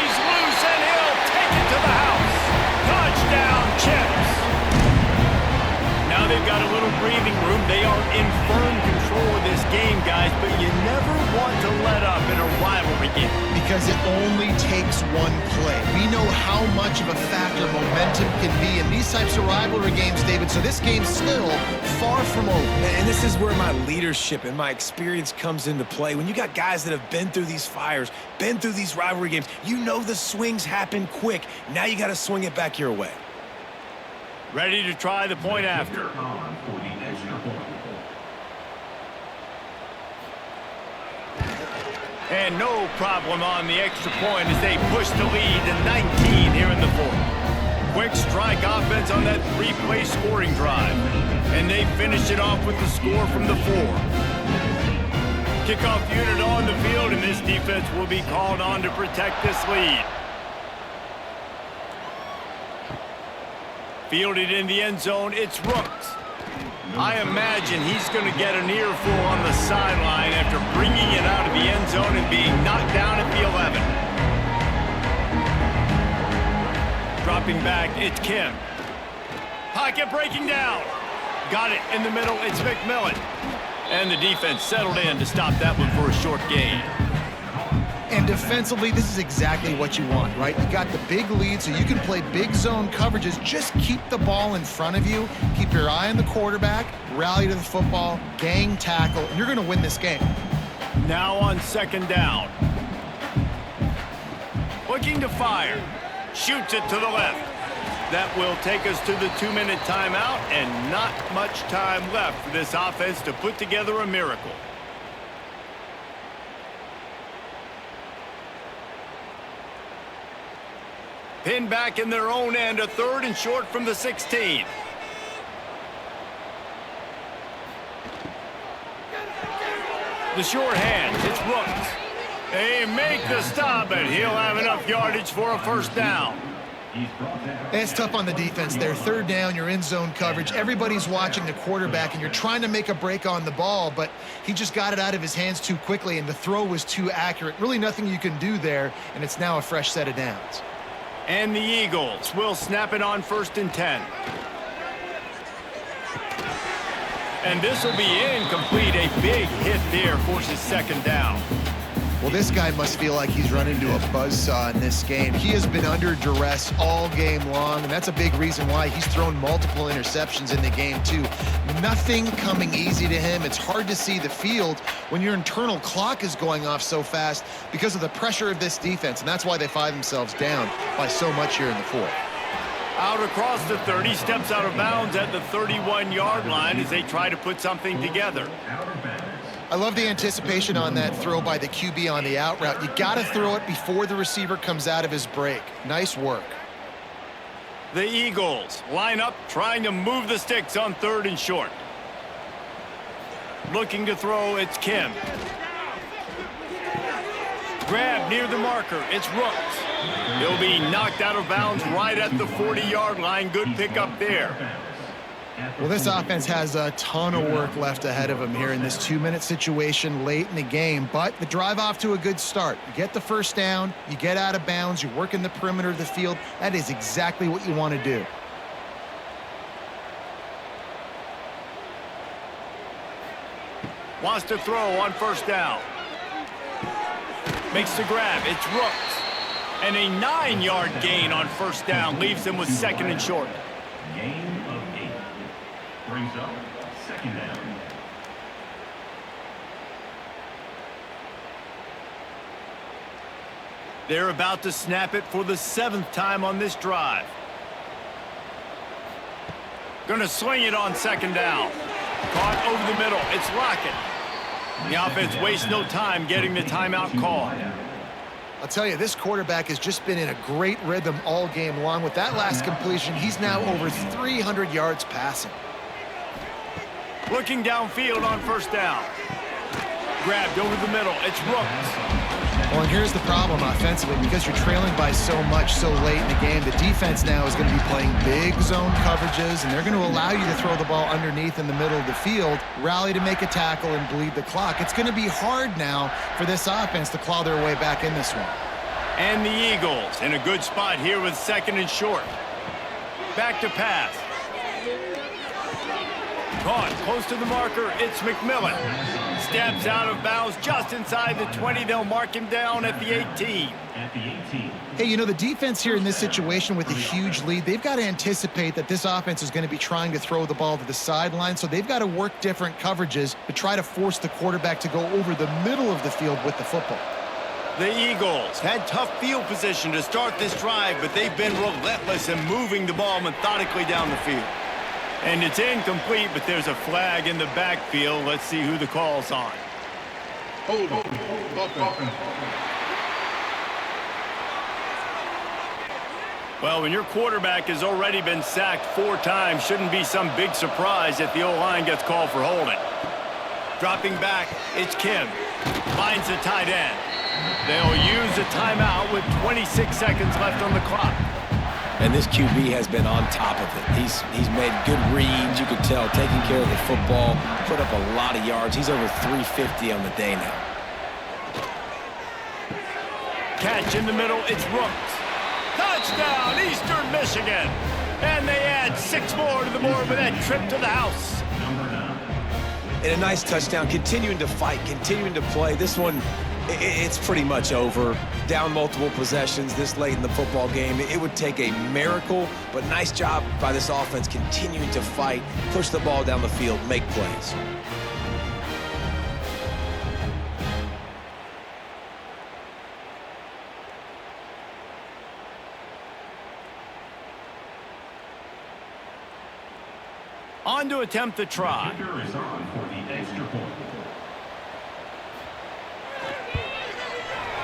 Now they've got a little breathing room. They are in firm control of this game, guys, but you never want to let up in a rivalry game. Because it only takes one play. We know how much of a factor momentum can be in these types of rivalry games, David, so this game's still far from over. And this is where my leadership and my experience comes into play. When you got guys that have been through these fires, been through these rivalry games, you know the swings happen quick. Now you got to swing it back your way. Ready to try the point after. For the extra point. And no problem on the extra point as they push the lead to 19 here in the fourth. Quick strike offense on that three-play scoring drive. And they finish it off with the score from the 4. Kickoff unit on the field, and this defense will be called on to protect this lead. Fielded in the end zone, it's Rooks. I imagine he's going to get an earful on the sideline after bringing it out of the end zone and being knocked down at the 11. Dropping back, it's Kim. Pocket breaking down. Got it in the middle, it's McMillan. And the defense settled in to stop that one for a short gain. And defensively, this is exactly what you want, right? You got the big lead, so you can play big zone coverages. Just keep the ball in front of you. Keep your eye on the quarterback. Rally to the football. Gang tackle. And you're going to win this game. Now on second down. Looking to fire. Shoots it to the left. That will take us to the 2-minute timeout, and not much time left for this offense to put together a miracle. Pinned back in their own end, a 3rd and short from the 16. The short hands, it's Rooks. They make the stop, but he'll have enough yardage for a first down. And it's tough on the defense there. 3rd down, you're in zone coverage. Everybody's watching the quarterback, and you're trying to make a break on the ball, but he just got it out of his hands too quickly, and the throw was too accurate. Really nothing you can do there, and it's now a fresh set of downs. And the Eagles will snap it on 1st and 10. And this will be incomplete. A big hit there forces 2nd down. Well, this guy must feel like he's run into a buzzsaw in this game. He has been under duress all game long, and that's a big reason why he's thrown multiple interceptions in the game, too. Nothing coming easy to him. It's hard to see the field when your internal clock is going off so fast because of the pressure of this defense, and that's why they find themselves down by so much here in the 4th. Out across the 30, steps out of bounds at the 31-yard line as they try to put something together. I love the anticipation on that throw by the QB on the out route. You got to throw it before the receiver comes out of his break. Nice work. The Eagles line up, trying to move the sticks on 3rd and short. Looking to throw, it's Kim. Grab near the marker, it's Rooks. He'll be knocked out of bounds right at the 40-yard line. Good pickup there. Well, this offense has a ton of work left ahead of them here in this 2-minute situation late in the game, but the drive off to a good start. You get the first down, you get out of bounds, you work in the perimeter of the field. That is exactly what you want to do. Wants to throw on 1st down. Makes the grab, it's Rooks. And a 9-yard gain on 1st down leaves him with 2nd and short. Gain of 8. Brings up 2nd down. They're about to snap it for the 7th time on this drive. Gonna swing it on 2nd down. Caught over the middle, it's Lockett. The offense wastes no time getting the timeout call. I'll tell you, this quarterback has just been in a great rhythm all game long. With that last completion, he's now over 300 yards passing. Looking downfield on 1st down. Grabbed over the middle, it's Rooks. Well, and here's the problem offensively. Because you're trailing by so much so late in the game, the defense now is going to be playing big zone coverages, and they're going to allow you to throw the ball underneath in the middle of the field, rally to make a tackle, and bleed the clock. It's going to be hard now for this offense to claw their way back in this one. And the Eagles in a good spot here with 2nd and short. Back to pass. Caught close to the marker, it's McMillan. Steps out of bounds just inside the 20. They'll mark him down at the 18. Hey, you know, the defense here in this situation with a huge lead, they've got to anticipate that this offense is going to be trying to throw the ball to the sideline, so they've got to work different coverages to try to force the quarterback to go over the middle of the field with the football. The Eagles had tough field position to start this drive, but they've been relentless in moving the ball methodically down the field. And it's incomplete, but there's a flag in the backfield. Let's see who the call's on. Hold on. Well, when your quarterback has already been sacked 4 times, shouldn't be some big surprise if the O-line gets called for holding. Dropping back, it's Kim. Finds the tight end. They'll use a timeout with 26 seconds left on the clock. And this QB has been on top of it. He's made good reads, you could tell, taking care of the football, put up a lot of yards. He's over 350 on the day now. Catch in the middle, it's Rooks. Touchdown, Eastern Michigan. And they add 6 more to the board with that trip to the house. And a nice touchdown, continuing to fight, continuing to play. This one, it's pretty much over. Down multiple possessions this late in the football game. It would take a miracle, but nice job by this offense continuing to fight, push the ball down the field, make plays. On to attempt the try. Kicker is on for the extra point.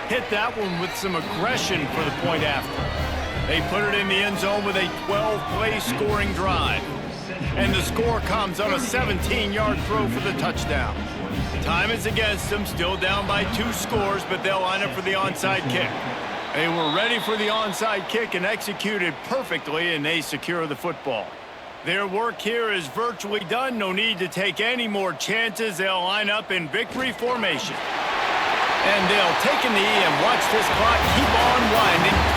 Hit that one with some aggression for the point after. They put it in the end zone with a 12-play scoring drive. And the score comes on a 17-yard throw for the touchdown. Time is against them, still down by 2 scores, but they'll line up for the onside kick. They were ready for the onside kick and executed perfectly, and they secure the football. Their work here is virtually done. No need to take any more chances. They'll line up in victory formation. And they'll take a knee and watch this clock keep on winding.